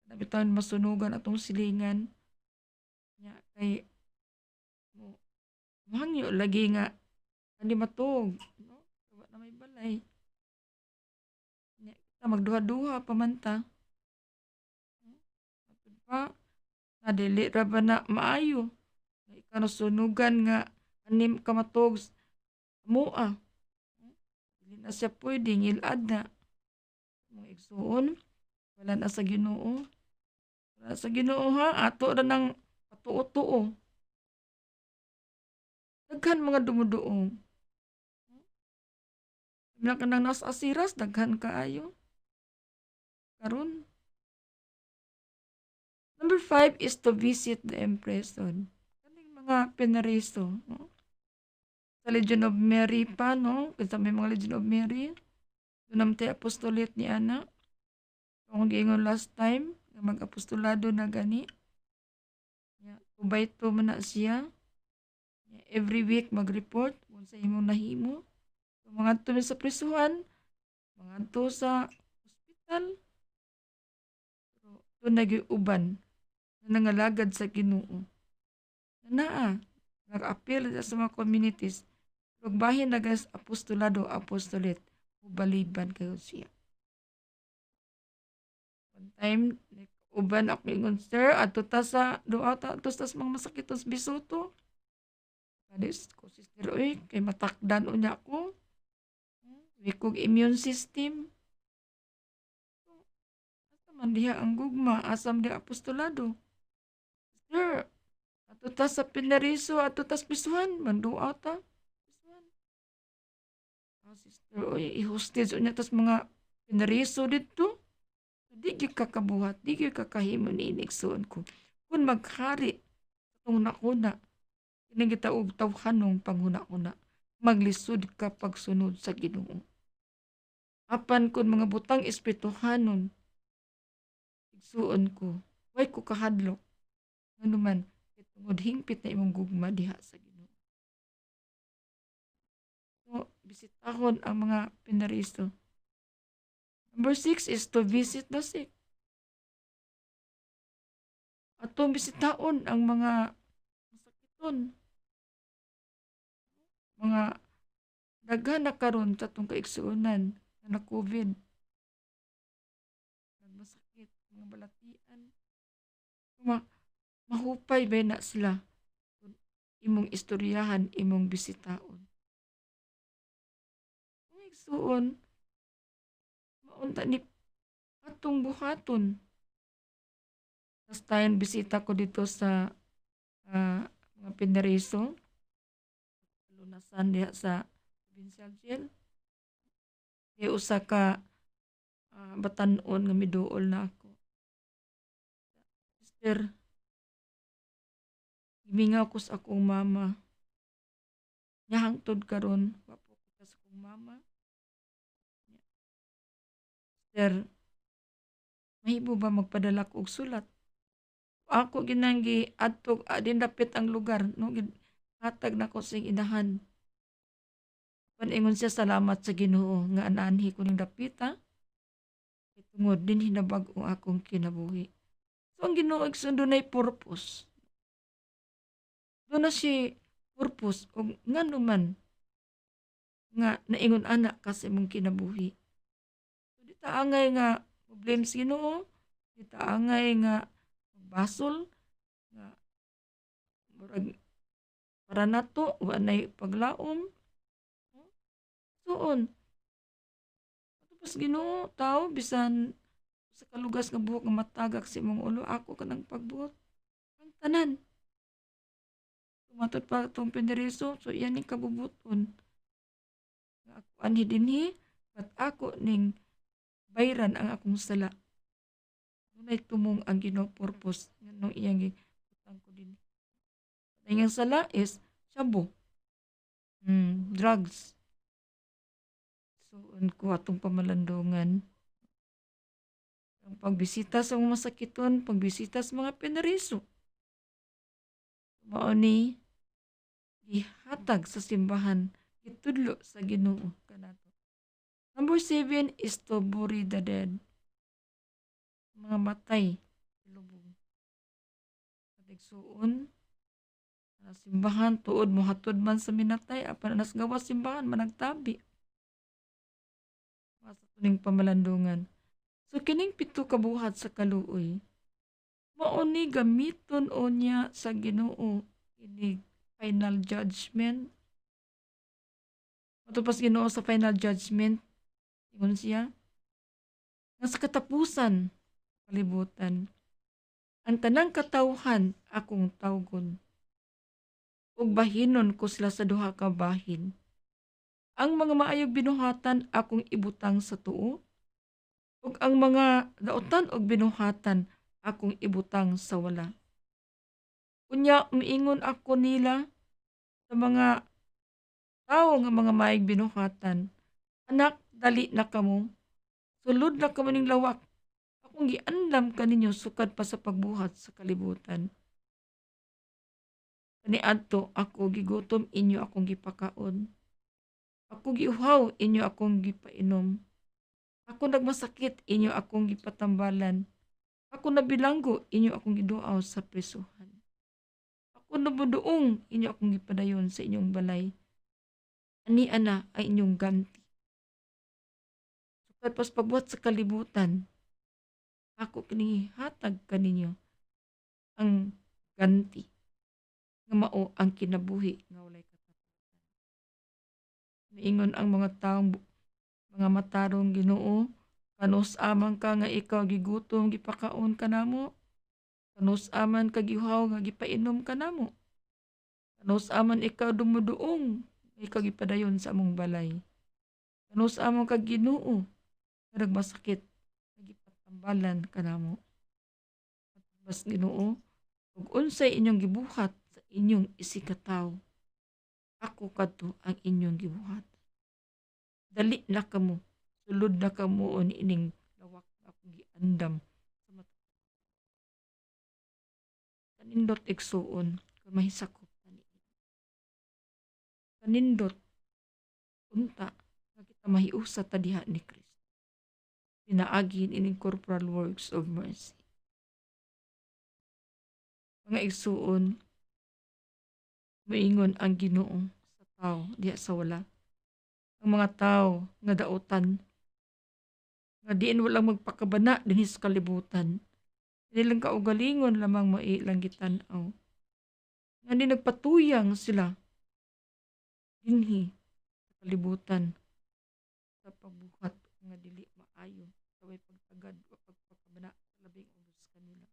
nabitan masunugan atong silingan. Nya kay mo mahangyo lagi nga ani matog, no? Wa na may balay. Nya kita magduha-duha pamanta. Matud pa na dili ra ba na maayo. Nga ikaw nasunugan nga anim ka matog mua. Dili na siya pwede ngilad na. Mga igsuon, wala na sa Ginoo. Wala sa Ginoo ha, ato ra nang patuo-tuo. daghan mga dumuduong. Wala ka nang nas asiras, daghan kaayo. Karon. Number 5 is to visit the imprison. Kaning mga pinariso, no? Sa Legion of Mary pa, no? Kasi may mga Legion of Mary. Doon naman apostolate ni Ana. Kung giingon last time, nga mag-apostolado na gani. Ubay to man na siya. Every week mag-report kung sa imong nahimo. So, mga to sa prisuhan, mga to sa hospital. So, to nag-uban na nangalagad sa Ginoo. Naa, nag-appeal sa mga communities. Pagbahin na gas apostolado, apostolate, ubaliban kayo siya. One time, uban ako ingon, sir, ato ta sa doa ta, ato tas mga masakit sa bisuto. Kadis ko, sister, uy, kay matakdan unya ko. Wikog immune system. Asa man diha ang gugma, asam diha apostolado. Sir, ato ta sa pinariso, ato tas pisuhan, mandoa ta. Pisuhan. Sister, uy, i-hostage unya tas mga pinariso dito. Di gyud ka kabuhat, di gyud ka kahimo ni inigsoon ko. Kung maghari itong nakuna, kining kita og tawhanong panghuna-una, maglisod ka pagsunod sa Ginoo. Apan kun mga butang espirituhanon, igsuon ko, way ko kahadlok. Ngano man, tungod hingpit na imong gugma diha sa Ginoo. So, bisitahon ang mga pinaristo. Number 6 is to visit the sick. Atong bisitaon ang mga masakiton. Mga daghan na karon sa itong kaigsuonan na COVID. Nagmasakit, mga balatian. Mahupay ba na sila kung imong istoryahan, imong bisitaon. Kung igsuon, maunta ni atong buhaton. Last time, bisita ko dito sa mga pinariso. Lunasan diha sa provincial jail. Di usa ka batanon nga miduol na ako. Sister, gimingaw ko sa akong mama. Nya hangtod karon, wapo ko sa akong mama. Sister, mahimo ba magpadala ko og sulat? Ako ginanggi adto din dapit ang lugar no hatag nako sa inahan. Paningon siya salamat sa Ginoo nga ananhi ko ning dapita. Tungod din hinabag-o akong kinabuhi. So ang Ginoo igsundo nay purpose. Do na si purpose og ngano man nga naingon anak kasi mong kinabuhi. So di ta angay nga problem sa Ginoo, di ta angay nga basol nga murag para nato wa nay paglaom. Suon. Tapos Ginoo tao bisan sa kalugas nga buhok nga matagak sa imong ulo ako kanang pagbuot. Ang tanan. Tumatot pa itong pineriso, so yan yung kabubuton. Nga ako anhi dinhi, at ako ning bayran ang akong sala. Nunay tumong ang Ginoo purpose nga nung iyang gikutang ko din. Ang iyang sala is shabu. Drugs. So, ko atong pamalandungan. Ang pagbisita sa mga masakiton, pagbisita sa mga pinariso. Mao ni gihatag sa simbahan, gitudlo sa Ginoo kanato. Number 7 is to bury the dead. Mga matay, lubog. Katigsuon, na simbahan, tuod mo hatod man sa minatay, apan nas gawas simbahan, managtabi. Sa tuning pamalandungan. So, kining pito kabuhat sa kaluoy, mauni gamiton o niya sa Ginoo ini final judgment. Matapos Ginoo sa final judgment, ingon siya, nga sa katapusan, kalibutan, ang tanang katawhan akong tawgon. ug bahinon ko sila sa duha ka bahin. Ang mga maayong binuhatan akong ibutang sa tuo, ug ang mga daotan og binuhatan akong ibutang sa wala. Unya miingon ako nila sa mga tao nga mga maayong binuhatan, anak, dali na kamo, sulod na kamo ning lawak. Akong giandam kaninyo sukad pa sa pagbuhat sa kalibutan. Kaniadto ako gigutom, inyo akong gipakaon. Ako giuhaw, inyo akong gipainom. Ako nagmasakit, inyo akong gipatambalan. Ako nabilanggo, inyo akong giduaw sa prisuhan. Ako nabuduong, inyo akong gipadayon sa inyong balay. Ani ana ay inyong ganti. Sukad pas pagbuhat sa kalibutan, ako kinihatag kaninyo ang ganti nga mao ang kinabuhi nga walay katapusan. Miingon ang mga taong mga matarong Ginoo, kanus amang ka nga ikaw gigutom gipakaon kanamo, kanus aman ka giuhaw nga gipainom kanamo, kanus aman ikaw dumuduong nga ikaw gipadayon sa among balay, kanus amang ka Ginoo nga nagmasakit nga gipatambalan kanamo. Mas Ginoo, ug unsay inyong gibuhat sa inyong isikataw, ako kadto ang inyong gibuhat. Dali na kamo, sulod na kamo o ining lawak na akong giandam sa mata. Kanindot igsuon, kung mahisakop ani. Kanindot, unta, nga kita mahiusa ta diha ni Kristo. Pinaagin ining corporal works of mercy. Mga igsuon, moingon ang Ginoo sa tao diha sa wala. Ang mga tao nga daotan nga diin walang magpakabana dinhi sa kalibutan. Nilang kaugalingon lamang mailang gitan-aw. Nga di nagpatuyang sila dinhi sa kalibutan sa pagbuhat nga dili maayo sa way pagtagad o pagpakabana sa labing ubos kanila.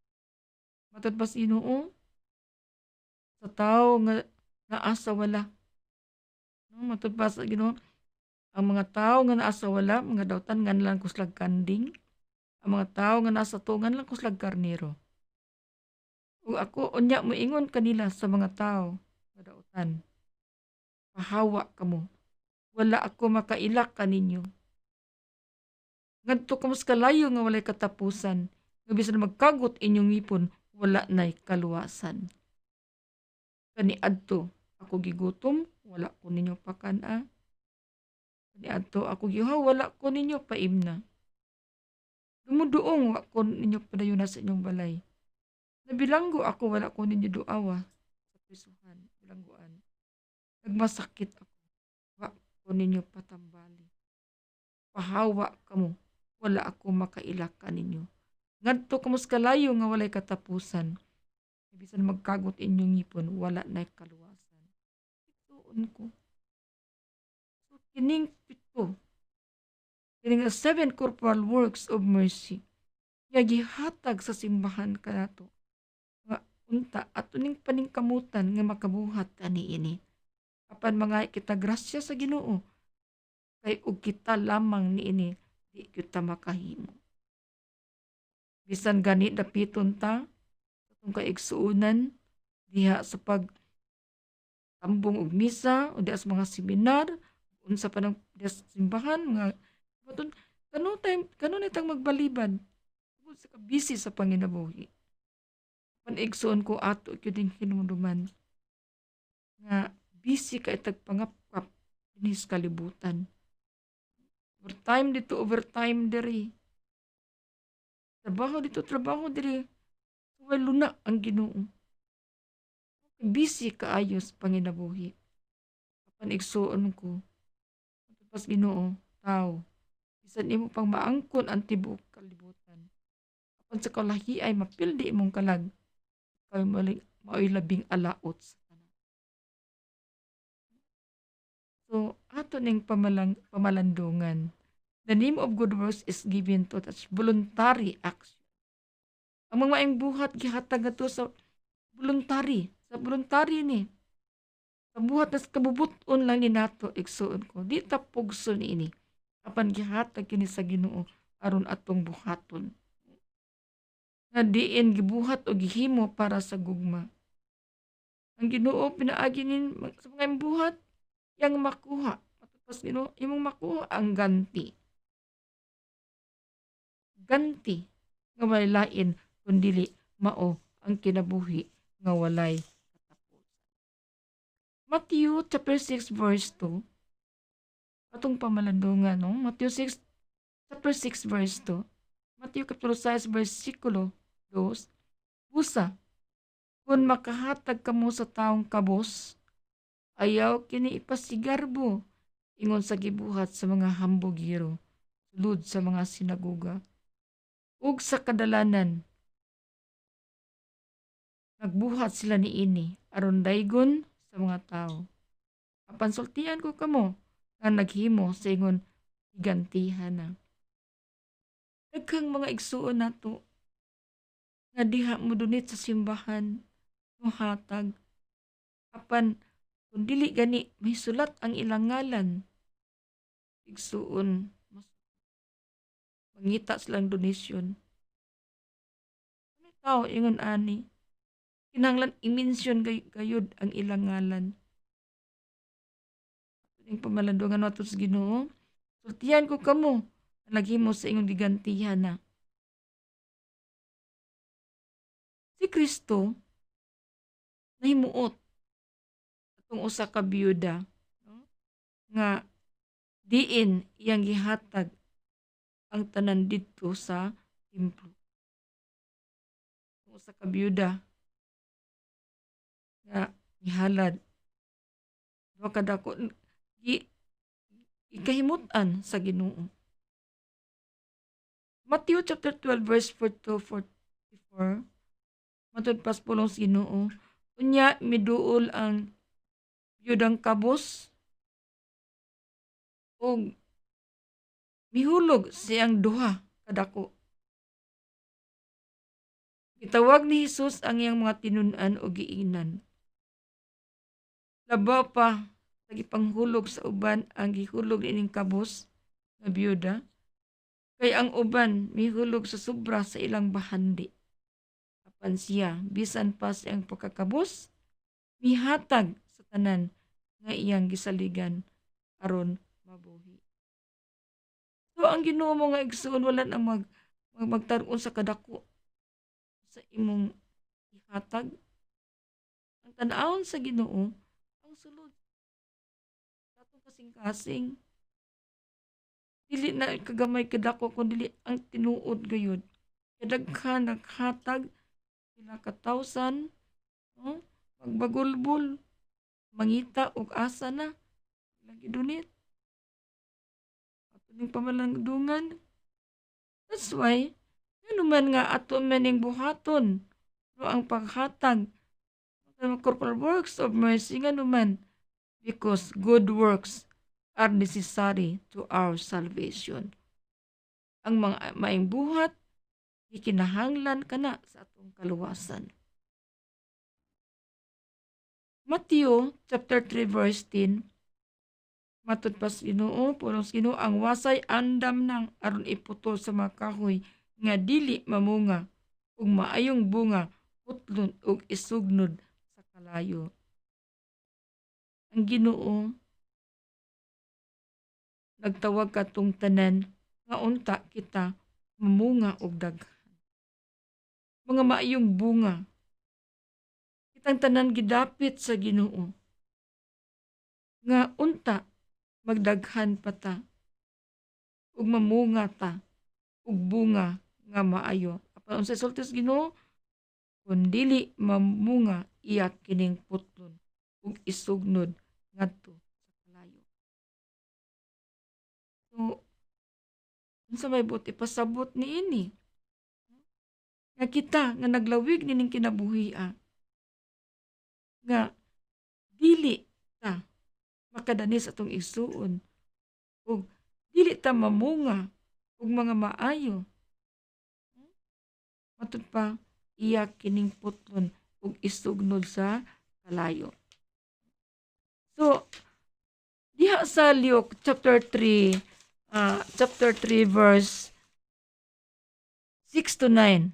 Matod pa Ginoo sa tao nga naa sa wala. No, matod pa sa Ginoo ang mga tao nga naa sa wala, mga dawtan nga lang kuslag kanding. Ang mga tao nga nasa tungan lang kuslag karnero. Ug ako unya moingon kanila sa mga tao nga daotan. Pahawa kamo. Wala ako makailak kaninyo. Ngadto kamo sa kalayo nga walay katapusan. Nga bisan magkagot inyong ipon, wala nay kaluwasan. Kaniadto ako gigutom, wala ko ninyo pakana. Kaniadto ako giuhaw, wala ko ninyo paimna. Dumuduong wa ko ninyo padayon sa inyong balay. Nabilanggo ako, wala ko ninyo duawa sa prisuhan, bilangguan. Nagmasakit ako, wa ko ninyo patambali. Pahawa kamo, wala ako makailak kaninyo. Ngadto kamo sa kalayo nga walay katapusan. Bisan magkagot inyong ngipon, wala na kaluwasan. Ituon ko. So, kining pito, kining 7 corporal works of mercy, nga gihatag sa simbahan kanato. Nga unta, at uning paningkamutan nga makabuhat ani ini. Apan mga kita grasya sa Ginoo, kay ug kita lamang ni ini, di kita makahimo. Bisan gani dapiton ta, itong kaigsuunan, diha sa tambong og misa, o diha sa mga seminar, unsa pa ng diha sa simbahan, mga baton, kanunay tang magbalibad, tungkol sa kabisi sa panginabuhi. Panigsuon ko ato kyuding hinumduman, nga busy ka itag pangapkap dinhi sa kalibutan. Overtime diri. Trabaho diri. Walo na ang Ginoo. Busy kaayo sa panginabuhi. Apan igsuon ko, pas Ginoo, tao, bisan imo pang maangkon ang tibuok kalibutan. Apan sa kalahi ay mapildi imong kalag, kay mao'y labing alaot sa tanan. So, ato ning pamalandungan. The name of good works is given to us voluntary action. Ang mga maayong buhat gihatag ato sa voluntary ni. Kabuhat nas kabubuton lang ni nato igsuon ko. Di ta pugso niini. Apan gihatag kini sa Ginoo aron atong buhaton. Nga diin gibuhat o gihimo para sa gugma. Ang Ginoo pinaagi nin sa mga buhat yang makuha. Matapos Ginoo imong makuha ang ganti. Ganti nga walay lain kundili mao ang kinabuhi nga walay katapos. Matthew chapter 6 verse 2 atong pamalandungan no. Matthew 6 chapter 6 verse 2. Matthew kapitulo 6 versikulo 2. Busa kun makahatag kamo sa taong kabos ayaw kini ipasigarbo ingon sa gibuhat sa mga hambugiro sulod sa mga sinagoga ug sa kadalanan nagbuhat sila niini aron daygon sa mga tawo. Apan sultian ko kamo nga naghimo sa ingon higantihan na. Daghang mga igsuon nato nga diha modunit sa simbahan mohatag apan kung dili gani may sulat ang ilang ngalan igsuon mas mangita silang donasyon. Ano tao ingon ani kinahanglan i-mention gayud ang ilang ngalan. Ing pamalandungan nato sa Ginoo sultihan ko kamo nga naghimo sa inyong gigantihan na. Si Kristo nahimuot atong usa ka byuda no? Nga diin iyang gihatag ang tanan didto sa templo. Ang usa ka byuda nga mihalad duha ka dako ikahimutan sa Ginoo. Matthew chapter 12 verse 4 to 44 matud pas pulong sa Ginoo unya miduol ang byudang kabos ug mihulog siyang duha kadako. Gitawag ni Jesus ang iyang mga tinun-an o giingnan. Labaw pa sa gipanghulog sa uban ang gihulog ining kabos nga byuda kay ang uban mihulog sa sobra sa ilang bahandi. Apan siya bisan pa siyang pagkakabos mihatag sa tanan nga iyang gisaligan aron mabuhi. So ang Ginoo mo nga igsoon wala nang magtaron sa kadako sa imong ihatag. Ang tan-awon sa Ginoo ang sulod katong kasing-kasing dili na kagamay kadako kundi ang tinuod gayud. Kadaghan naghatag pila ka thousand no? Magbagulbol mangita og asa na lagi dunit. Ato ning pamalandungan. That's why ano man nga ato maning buhaton no ang paghatag ng corporal works of mercy nga naman because good works are necessary to our salvation. Ang mga maing buhat ikinahanglan kana sa atong kaluwasan. Matthew chapter 3 verse 10 matud pas Ginoo pulong Ginoo ang wasay andam nang aron iputol sa mga kahoy nga dili mamunga ug maayong bunga putlon ug isugnod sa kalayo. Ang Ginoo nagtawag katong tanan nga unta kita mamunga og daghan. Mga maayong bunga. Kitang tanan gidapit sa Ginoo. Nga unta magdaghan pa ta ug mamunga ta og bunga nga maayo. Apan unsay sulti sa Ginoo? Kun dili mamunga iya kining putlon ug isugnod ngadto sa kalayo. So, unsa may buti pasabot niini? Nga kita nga naglawig nining kinabuhia nga dili ta makadani sa atong igsuon ug dili ta mamunga og mga maayo. Matud pa iya kining putlon ug isugnod sa kalayo. So, diha sa Luke chapter 3 verse 6 to 9.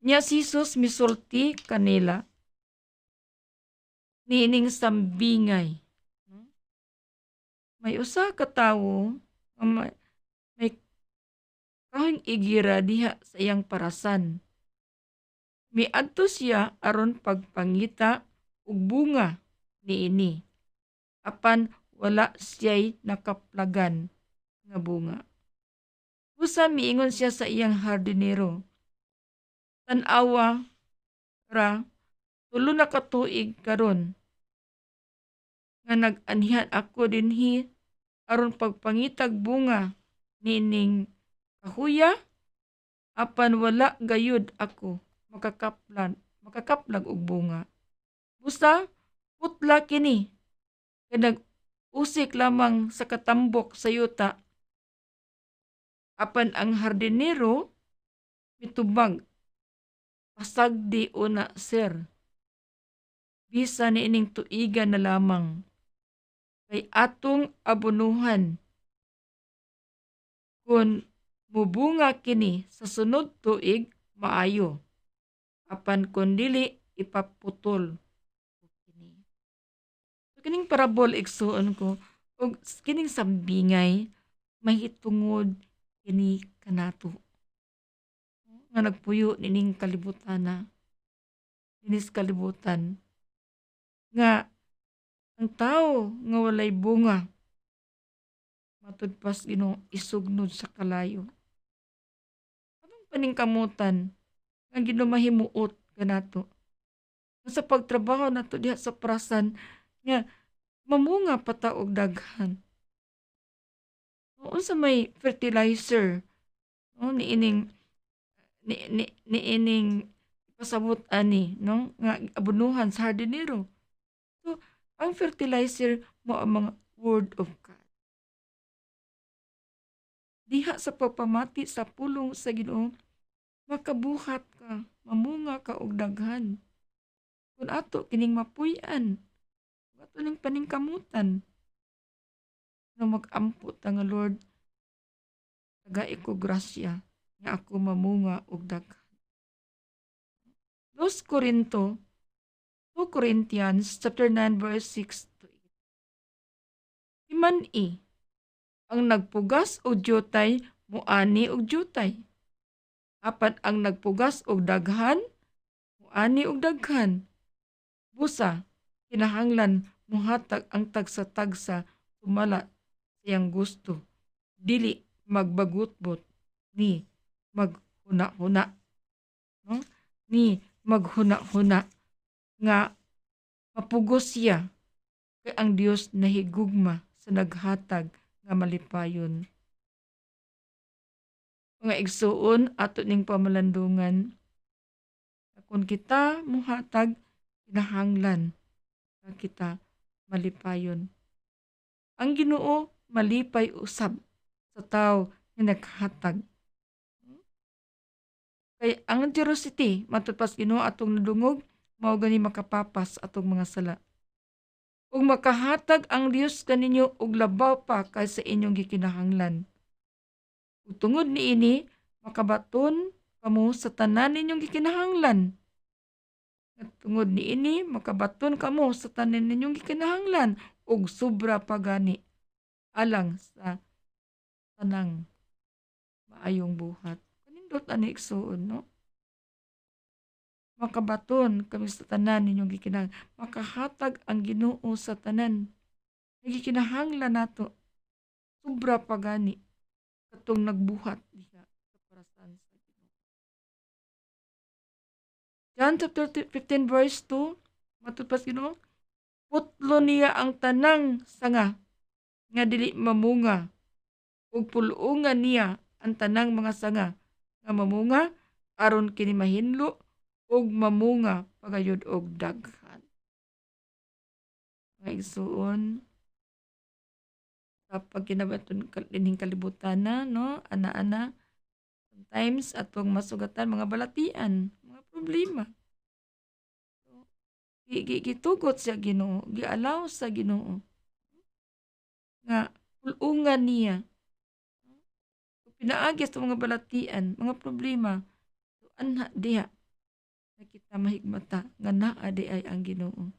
Nya si Jesus misulti kanila niining sambingay. May usa ka tawo nga may kahing igira diha sa iyang parasan. Miadto siya aron pagpangita og bunga niini. Apan wala siya'y nakaplagan nga bunga. Busa miingon siya sa iyang hardinero, "Tan-awa ra, tulo na ka tuig karon nga nag-anihan ako dinhi aron pagpangitag bunga nining kahuya, apan wala gayud ako makakaplag og bunga. Busa putla kini, kay nag-usik lamang sa katambok sa yuta." Apan ang hardinero mitubag, "Pasagdi una, sir. Bisa niining tuigan na lamang. Kay atong abunuhan kun mubunga kini sa sunod tuig maayo. Apan kun dili ipaputol ko kini." So, kining parabol igsuon ko og kining sambingay mahitungod kini kanato nga nagpuyo nining kalibutan dinis kalibutan nga ang tawo nga walay bunga matud pas Ginoo isugnod sa kalayo. Anong paningkamutan nga Ginoo mahimuot kanato nga sa pagtrabaho nato diha sa prasan nga mamunga pa ta og daghan. Unsa may fertilizer no niining pasabot ani no nga abunuhan sa hardinero. So ang fertilizer mo ang mga word of God. Diha sa pagpamati sa pulong sa Ginoo makabuhat ka, mamunga ka og daghan. Kun ato kining mapuy-an, ato ning paningkamutan nga mag-ampo ta nga Lord, tagai ko grasya nga ako mamunga og daghan. 2 Corinthians chapter 9 verse 6 to 8. Himan-i, ang nagpugas og diutay muani og diutay. Apan ang nagpugas og daghan muani og daghan. Busa kinahanglan muhatag ang tagsa-tagsa sumala sa iyang gusto. Dili magbagutbot ni maghuna-huna. No? Ni maghuna-huna nga mapugos siya kay ang Dios nahigugma sa naghatag nga malipayon. Mga igsuon ato ning pamalandungan, kung kita muhatag kinahanglan nga kita malipayon. Ang Ginoo malipay usab sa tawo nga naghatag. Kay ang generosity matud pas Ginoo atong nadungog mao gani makapapas atong mga sala. Ug makahatag ang Dios kaninyo og labaw pa kaysa inyong gikinahanglan. Ug tungod niini makabaton kamo sa tanan ninyong gikinahanglan. At tungod niini makabaton kamo sa tanan ninyong gikinahanglan ug sobra pa gani alang sa tanang maayong buhat. Kanindot ani igsuon no? Makabaton kami sa tanan ninyong gikinahanglan. Makahatag ang Ginoo sa tanan nga gikinahanglan nato. Sobra pa gani katong nagbuhat diha sa parasan sa Ginoo. John chapter 15 verse 2, matud pas Ginoo, putlo niya ang tanang sanga nga dili mamunga ug pulungan niya ang tanang mga sanga nga mamunga aron kini mahinlo ug mamunga pagayod og daghan. Mga igsuon, kapag kinabaton dining kalibutan na, no, ana-ana, sometimes atong masugatan mga balatian, mga problema. So, gitugot sa Ginoo, gialaw sa Ginoo nga pulungan niya. Pinaagi sa mga balatian, mga problema, so anha diha na kita mahigmata nga naa di ay ang Ginoo.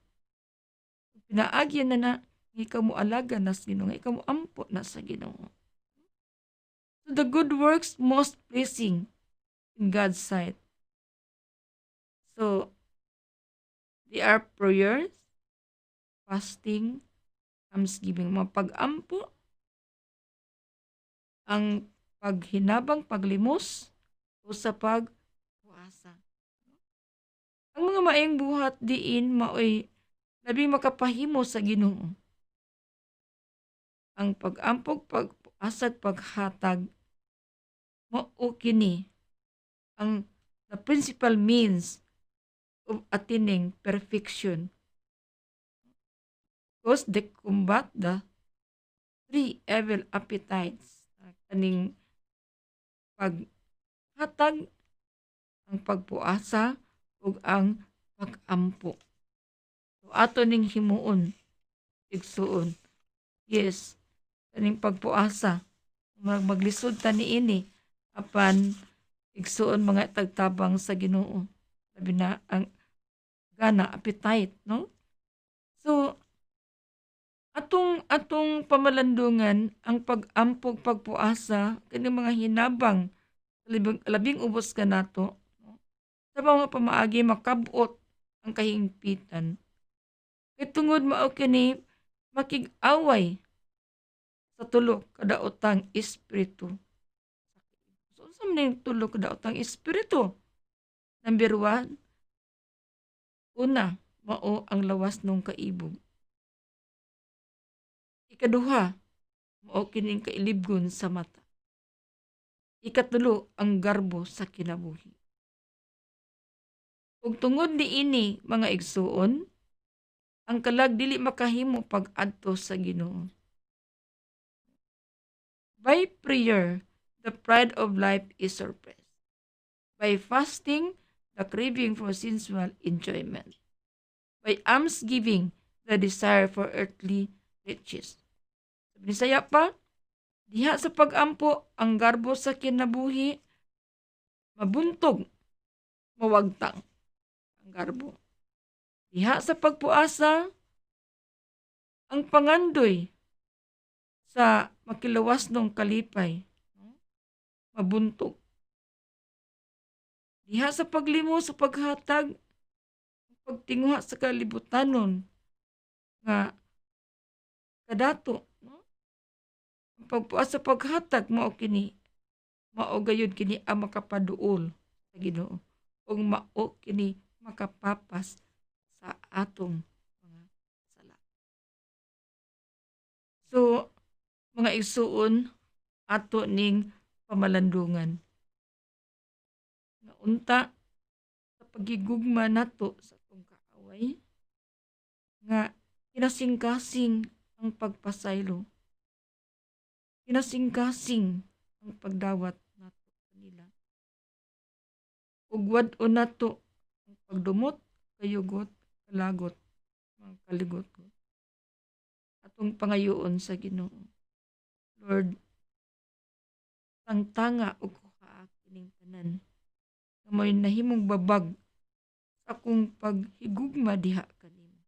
Pinaagi na nga ikaw mo alaga na sa Ginoo, nga ikaw mo ampo na sa Ginoo. So the good works most pleasing in God's sight. So they are prayers, fasting, almsgiving, mga pag-ampo, ang paghinabang, paglimos, o sa pagpuasa. Ang mga maayong buhat diin maoy labing makapahimo sa Ginoo. Ang pag-ampog, pagpuasag, paghatag, mao kini ang the principal means of attaining perfection. Because they combat the three evil appetites. Kaning paghatag, ang pagpuasa, ug ang pag-ampo. So, ato ning himuon, igsuon. Yes, kaning pagpuasa. Maglisod ta niini apan igsuon mga tagtabang sa Ginoo. Sabi na ang gana, appetite, no? So, atong pamalandungan ang pag-ampog, pagpuasa kaning mga hinabang labing ubos ka nato, no? Sa mga pamaagi makabot ang kahingpitan. Kay tungod mao kini makig-away sa tulo kada utang espiritu. So, unsa man ning tulo kada utang espiritu? Number 1, una, mao ang lawas nung kaibog. Ikaduha, mao kining kailibgon sa mata. Ikatulo, ang garbo sa kinabuhi. Ug tungod niini mga igsuon, ang kalag dili makahimo pag-adto sa Ginoo. By prayer, the pride of life is suppressed. By fasting, the craving for sensual enjoyment. By almsgiving, the desire for earthly riches. Bisaya pa, diha sa pag-ampo, ang garbo sa kinabuhi, mabuntog, mawagtang ang garbo. Diha sa pagpuasa, ang pangandoy sa makilawas nung kalipay, mabuntog. Diha sa paglimo sa paghatag, pagtinguha sa kalibutanon, nga kadato, no? Ang pagpuasa paghatag mao kini, mao gayud kini ang makapaduol sa Ginoo ug mao kini makapapas sa atong mga sala. So, mga igsuon ato ning pamalandungan. Nga unta sa pagigugma nato sa atong kaaway nga kinasingkasing ang pagpasaylo. Kinasingkasing ang pagdawat nato kanila. Ug wad-o nato ang pagdumot, kayugot, kalagot, mga kaligot ko. Atong pangayoon sa Ginoo. Lord, tangtanga ug kuhaa kining tanan. Nga may nahimong babag sa akong paghigugma diha kanimo.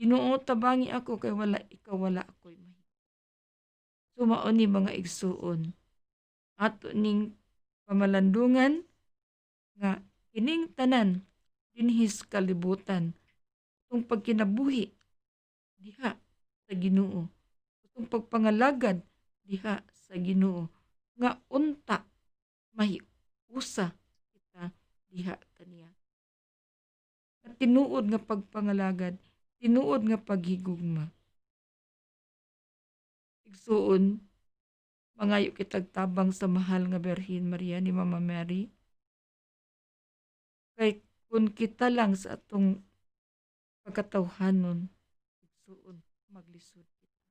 Ginoo, tabangi ako kay wala ikaw, wala ako'y mahigugma. So mao ni mga igsuon. Ato ning pamalandungan nga kining tanan dinhis kalibutan itong pagkinabuhi diha sa Ginoo. Itong pagpangalagad diha sa Ginoo nga unta mahiusa kita diha kaniya. At tinuod nga pagpangalagad, tinuod nga paghigugma. Igsuon, mangayo kitag tabang sa mahal nga Birhen Maria ni Mama Mary. Kay kung kita lang sa atong pagkatawhanon, igsuon, maglisod kita.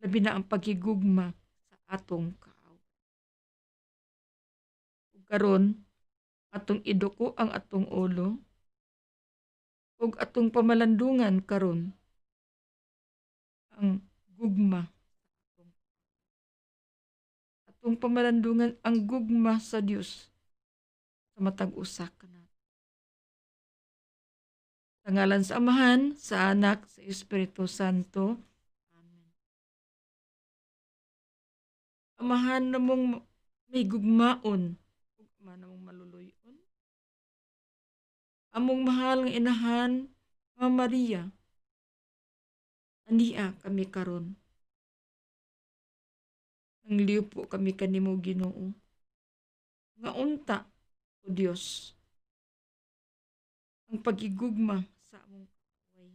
Labi na ang paghigugma sa atong kaaw. Ug karon atong iduko ang atong ulo, ug atong pamalandungan karon ang gugma. Atong pamalandungan ang gugma sa Dios sa matag usa kanat. Sa ngalan sa Amahan, sa Anak, sa Espiritu Santo. Amen. Amahan namong may gugmaon, ug ama namong maluluyon. Among mahal nga inahan, Mama Maria, ania kami karon. Ang liupo kami kanimo Ginoo. Nga unta, o Dios, ang pagigugma sa among kaaway.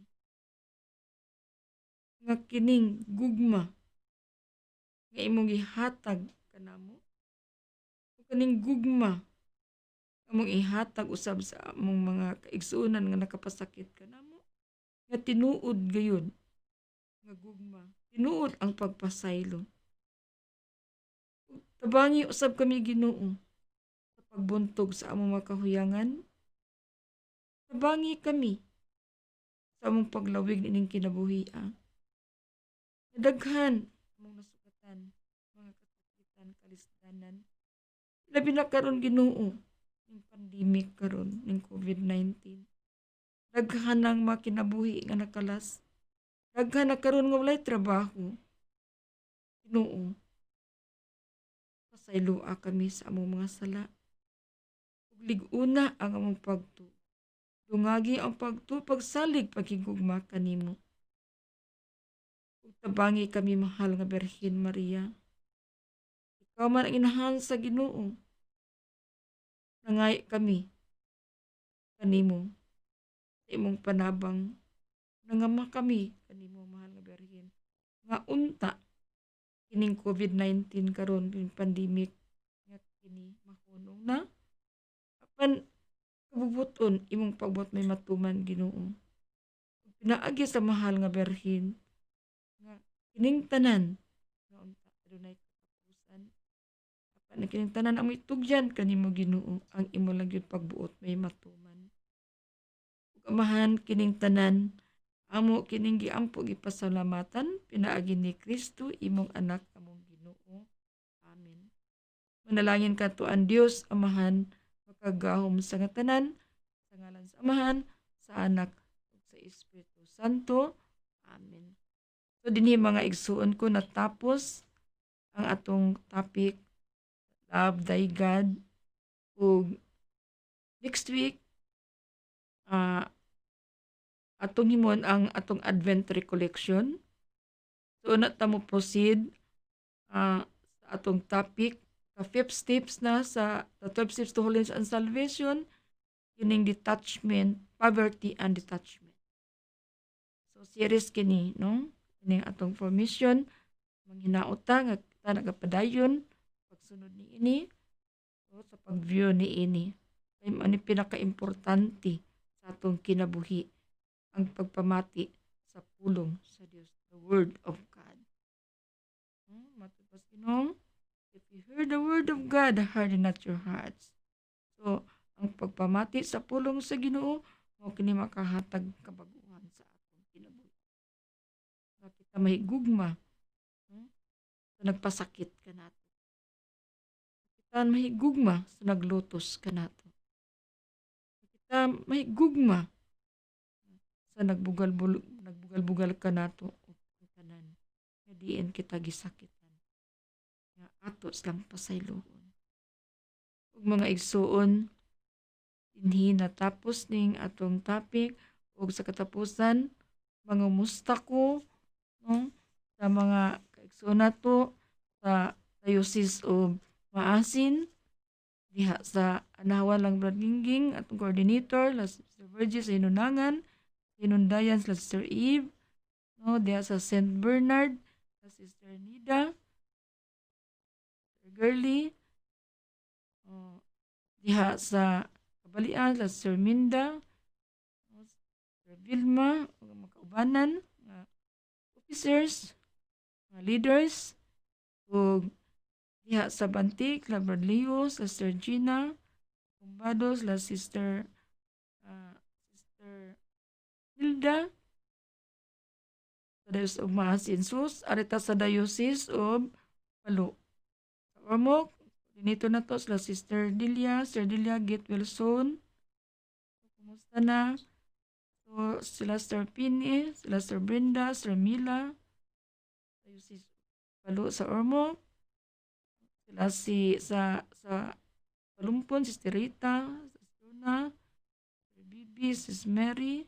Nga kining gugma nga imong gihatag kanamo. O kaning gugma among ihatag usab sa among mga kaigsuonan nga nakapasakit kanamo. Nga tinuod gayon nga gugma. Tinuod ang pagpasaylo. Tabangi usab kami Ginoo sa pagbuntog sa among mga kahuyangan. Tabangi kami sa among paglawig nining kinabuhi. Daghan among nasugatan, mga kasakitan, kalisdanan. Labi na karon Ginoo ning pandemic karon ning COVID-19. Daghan ang mga kinabuhi nga nakalas. Daghan na karon nga walay trabaho. Ginoo, pasayloa kami sa among mga sala. Ug lig-una ang among pagtuo. Dungagi ang pagtuo, pagsalig, paghigugma kanimo. Ug tabangi kami mahal nga Birhen Maria. Ikaw man ang inahan sa Ginoo. Nangay kami kanimo sa imong panabang. Nangama kami kanimo mahal nga Birhen. Nga unta kining COVID-19 karon ning pandemic nga kini mahunong na. Apan kabubuton imong pagbuot may matuman Ginoo. Pinaagi sa mahal nga Birhen nga kining tanan nga unta adunay katapusan. Apan kining tanan ang itugyan kanimo Ginoo ang imo lang gyud pagbuot may matuman. Ug amahan kining tanan amo kining giampo gipasalamatan pinaagi ni Kristo imong anak among Ginoo. Amen. Manalangin kadto ang Dios Amahan makagahom sa nga tanan sa ngalan sa Amahan, sa Anak ug sa Espiritu Santo. Amen. So dinhi mga igsuon ko natapos ang atong topic Love Thy God. Ug next week atong himon ang atong Advent Recollection. So na ta mo proceed sa atong topic, the 5 steps na sa the 12 steps to holiness and salvation, kining detachment, poverty and detachment. So series kini, no? Kining atong formation, manghinaot ta nga kita nagapadayon pagsunod ni ini, so sa pag-view ni ini. Kay ani pinaka-importante sa atong kinabuhi ang pagpamati sa pulong sa Dios, the Word of God. Matupas Ginoo, if you hear the Word of God, harden not your hearts. So, ang pagpamati sa pulong sa Ginoo, mo kini makahatag kabaguhan sa atong kinabuhi. Nga kita mahigugma sa nagpasakit kanato. Kita mahigugma sa naglutos kanato. Kita mahigugma sa nagbugal-bugal kanato o tanan nga diin kita gisakitan nga ato silang pasayloon. Ug mga igsuon dinhi natapos ning atong topic ug sa katapusan mangumusta ko no sa mga kaigsuon nato sa Diocese of Maasin diha sa Anawan lang Bradinging atong coordinator la Sister Virgie sa Hinunangan, Hinundayan sila Sister Eve, no, diya sa St. Bernard, sa Sister Nida, Sister Girly, diha sa Kabalian, sa Sister Minda, no, Sister Vilma, mga kaubanan, officers, mga leaders, ug diha sa Bantik, la Brad Leo, sa Sister Gina, Kumbados, la Sister Hilda, sa Diocese of Mahasinsus, arita sa Diocese of Palo. Sa Ormoc, dito na to sila Sister Delia, Sir Delia Gate Wilson. Kumusta na? So, sila Sir Pini, sila Sir Brenda, Sir Mila, Diocese of Palo sa Ormoc. Sila sa Palumpon, Sister Rita, Sister Luna, Sir Bibi, Sis Mary,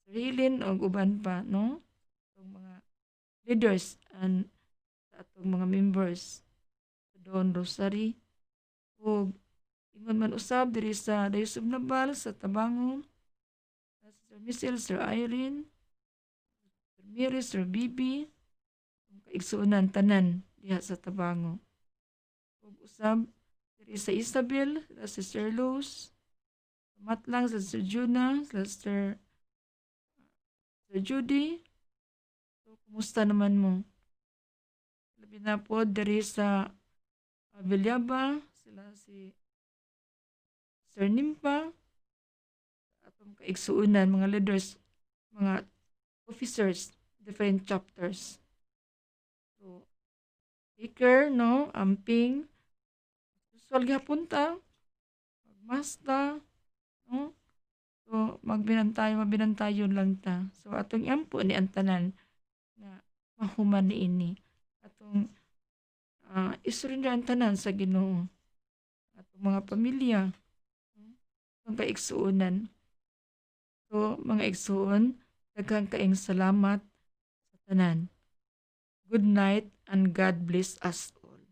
Sir Helen, o uban pa, no? Itong mga leaders and sa atong mga members sa Don Rosary. O ingon man usab diri sa Diocese of Nabal sa Tabangon, Sir Michelle, Sir Irene, Sir Mary, Sir Bibi, ang kaigsuonan tanan diha sa Tabango. Ug usab diri sa Isabel, sa Sir Luz, Matlang sa Sir Juna, sa Sir Judy. So, kumusta naman mo? Labi na po diri sa Villaba, sila si Sir Nimpa, atong kaigsuonan, mga leaders, mga officers, different chapters. So, Iker, no, amping, usual gihapon ta, magmasta, no? So, mabinantayon lang ta. So, atong iampo ni ang tanan na mahuman ni ini. Atong isurrender ang tanan sa Ginoo. Atong mga pamilya, no? Atong kaigsuonan. So, mga igsuon, daghang kaayong salamat sa tanan. Good night and God bless us all.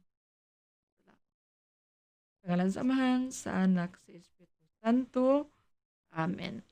Sa ngalan sa Amahan, sa Anak, sa Espiritu Santo. Amen.